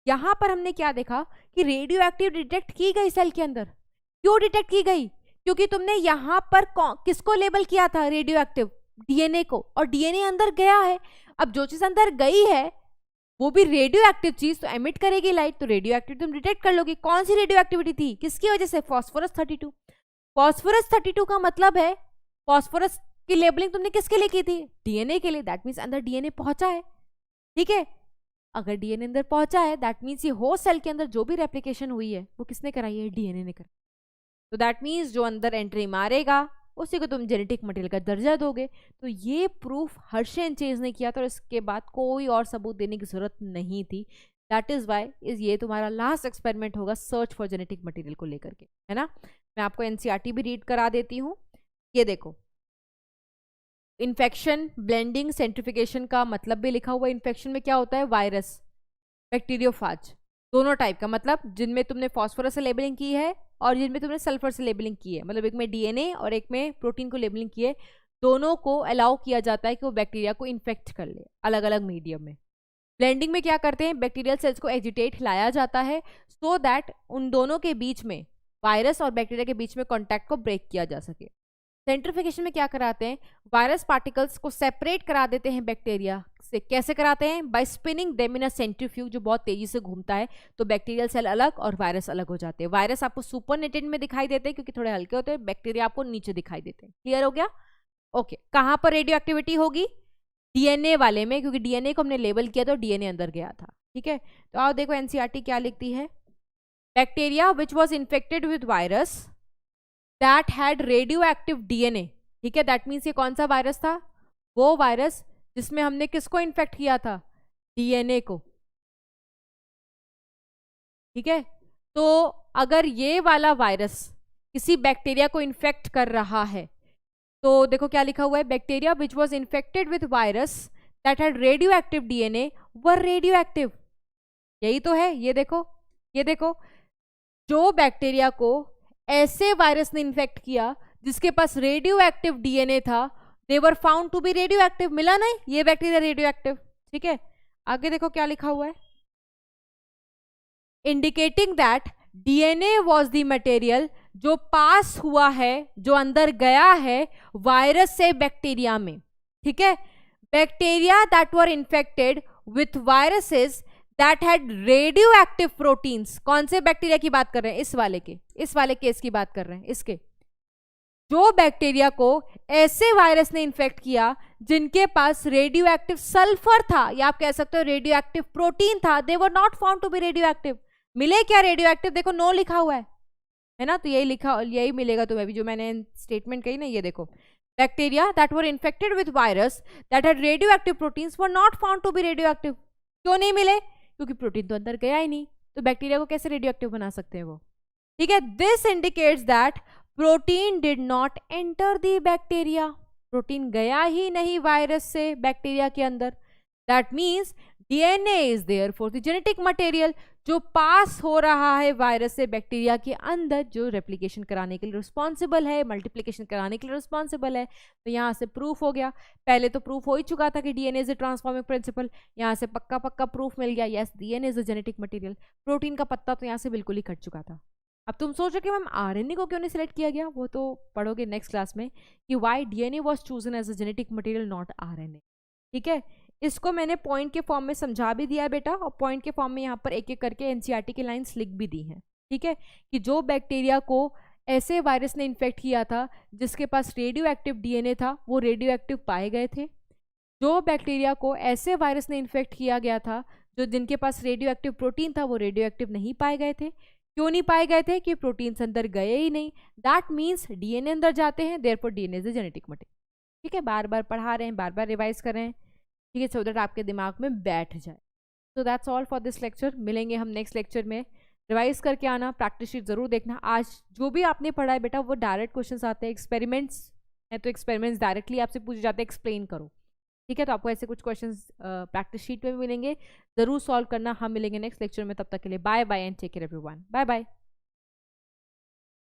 यहाँ पर हमने क्या देखा कि रेडियो एक्टिव डिटेक्ट की गई सेल के अंदर। क्यों डिटेक्ट की गई, क्योंकि तुमने यहाँ पर किसको लेबल किया था, रेडियो एक्टिव, डीएनए को, और डीएनए अंदर गया है। अब जो चीज अंदर गई है वो भी रेडियो एक्टिव चीज, तो एमिट करेगी लाइट, तो रेडियो एक्टिविटी तुम डिटेक्ट कर लोगी। कौन सी रेडियो एक्टिविटी थी, किसकी वजह से, फास्फोरस 32। फास्फोरस 32 का मतलब है फास्फोरस की लेबलिंग तुमने किसके लिए की थी, डीएनए के लिए, दैट मीन्स अंदर डीएनए पहुंचा है, ठीक है। अगर डीएनए अंदर पहुंचा है दैट मीन्स ये होस्ट सेल के अंदर जो भी रेप्लिकेशन हुई है वो किसने कराई है, डीएनए ने कराई। तो दैट मीन्स जो अंदर एंट्री मारेगा उसी को तुम जेनेटिक मटेरियल का दर्जा दोगे। तो ये प्रूफ हर्शे चेज ने किया था और इसके बाद कोई और सबूत देने की जरूरत नहीं थी। दैट इज वाई ये तुम्हारा लास्ट एक्सपेरिमेंट होगा सर्च फॉर जेनेटिक मटेरियल को लेकर के, है ना। मैं आपको एनसीईआरटी भी रीड करा देती हूँ। ये देखो इन्फेक्शन, ब्लेंडिंग, सेंट्रिफिकेशन का मतलब भी लिखा हुआ है। इन्फेक्शन में क्या होता है, वायरस, बैक्टीरियोफाज, दोनों टाइप का, मतलब जिनमें तुमने फास्फोरस से लेबलिंग की है और जिनमें तुमने सल्फर से लेबलिंग की है, मतलब एक में डीएनए और एक में प्रोटीन को लेबलिंग की है, दोनों को अलाउ किया जाता है कि वो बैक्टीरिया को इन्फेक्ट कर ले अलग अलग मीडियम में। ब्लेंडिंग में क्या करते हैं, बैक्टीरियल सेल्स को एजिटेट लाया जाता है सो दैट उन दोनों के बीच में, वायरस और बैक्टीरिया के बीच में कॉन्टैक्ट को ब्रेक किया जा सके। सेंट्रिफिकेशन में क्या कराते हैं, वायरस पार्टिकल्स को सेपरेट करा देते हैं बैक्टीरिया से। कैसे कराते हैं, by spinning them in a centrifuge, जो बहुत तेजी से घूमता है, तो बैक्टीरियल सेल अलग और वायरस अलग हो जाते हैं। वायरस आपको सुपरनेटेंट में दिखाई देते हैं क्योंकि थोड़े हल्के होते हैं, बैक्टीरिया आपको नीचे दिखाई देते हैं। क्लियर हो गया, ओके। कहाँ पर रेडियो एक्टिविटी होगी, डीएनए वाले में, क्योंकि डीएनए को हमने लेबल किया तो डीएनए अंदर गया था, ठीक है। तो आओ देखो एनसीईआरटी क्या लिखती है, bacteria which was infected with virus that had radio active DNA, ठीक है। दैट मीन्स ये कौन सा वायरस था, वो वायरस जिसमें हमने किसको इन्फेक्ट किया था, डीएनए को, ठीक है। तो अगर ये वाला वायरस किसी बैक्टीरिया को इन्फेक्ट कर रहा है तो देखो क्या लिखा हुआ है, bacteria which was infected with virus that had radio active DNA were radio active, यही तो है। ये देखो, ये देखो, जो बैक्टीरिया को ऐसे वायरस ने इन्फेक्ट किया जिसके पास रेडियो एक्टिव डीएनए था, they were found to be radioactive, मिला नहीं ये बैक्टीरिया रेडियो एक्टिव, ठीक है। आगे देखो क्या लिखा हुआ है, indicating that DNA was the material, जो पास हुआ है, जो अंदर गया है वायरस से बैक्टीरिया में, ठीक है। Bacteria that were infected with viruses that had radio active proteins, कौन से बैक्टीरिया की बात कर रहे हैं, इस वाले केस की बात कर रहे हैं, इसके। जो बैक्टीरिया को ऐसे वायरस ने इन्फेक्ट किया जिनके पास रेडियो एक्टिव सल्फर था, या आप कह सकते हो रेडियो एक्टिव प्रोटीन था, they were not found to be radioactive. मिले क्या रेडियो एक्टिव, देखो नो लिखा हुआ है ना, तो यही लिखा, यही मिलेगा तुम्हें भी, जो मैंने स्टेटमेंट कही ना, ये देखो, bacteria that were infected with virus that had radioactive proteins were not found to be radioactive. क्यों नहीं मिले? क्योंकि प्रोटीन तो अंदर गया ही नहीं, तो बैक्टीरिया को कैसे रेडियोएक्टिव बना सकते हैं वो? ठीक है, this indicates that protein did not enter the bacteria, protein गया ही नहीं वायरस से बैक्टीरिया के अंदर. That means DNA is there for the genetic material, जो पास हो रहा है वायरस से बैक्टीरिया के अंदर, जो रेप्लिकेशन कराने के लिए रिस्पॉन्सिबल है, मल्टीप्लिकेशन कराने के लिए रिस्पॉन्सिबल है. तो यहाँ से प्रूफ हो गया. पहले तो प्रूफ हो ही चुका था कि DNA is a transforming principle, यहाँ से पक्का पक्का प्रूफ मिल गया, yes DNA is a genetic material. Protein का पत्ता तो यहाँ से बिल्कुल ही कट चुका था. अब तुम सोचो कि मैम आरएनए को क्यों नहीं सिलेक्ट किया गया, वो तो पढ़ोगे नेक्स्ट क्लास में कि why DNA was chosen as a genetic material not RNA. ठीक है, इसको मैंने पॉइंट के फॉर्म में समझा भी दिया है बेटा, और पॉइंट के फॉर्म में यहाँ पर एक एक करके एनसीईआरटी की लाइंस लिख भी दी हैं. ठीक है, कि जो बैक्टीरिया को ऐसे वायरस ने इन्फेक्ट किया था जिसके पास रेडियो एक्टिव डीएनए था, वो रेडियो एक्टिव पाए गए थे. जो बैक्टीरिया को ऐसे वायरस ने इन्फेक्ट किया गया था जो जिनके पास रेडियो एक्टिव प्रोटीन था, वो रेडियो एक्टिव नहीं पाए गए थे. क्यों नहीं पाए गए थे? कि प्रोटीन्स अंदर गए ही नहीं. दैट मीन्स डीएनए अंदर जाते हैं, therefore DNA is a genetic material. ठीक है, बार बार पढ़ा रहे हैं, बार बार रिवाइज कर रहे हैं. ठीक है, सो दैट आपके दिमाग में बैठ जाए. So that's all for this lecture. मिलेंगे हम नेक्स्ट लेक्चर में. रिवाइज करके आना, प्रैक्टिस शीट जरूर देखना. आज जो भी आपने पढ़ा है बेटा वो डायरेक्ट क्वेश्चंस आते हैं. एक्सपेरिमेंट्स हैं तो एक्सपेरिमेंट्स डायरेक्टली आपसे पूछे जाते हैं, एक्सप्लेन करो. ठीक है, तो आपको ऐसे कुछ क्वेश्चंस प्रैक्टिस शीट में भी मिलेंगे, जरूर सॉल्व करना. हम मिलेंगे नेक्स्ट लेक्चर में, तब तक के लिए bye bye and take care everyone. Bye bye.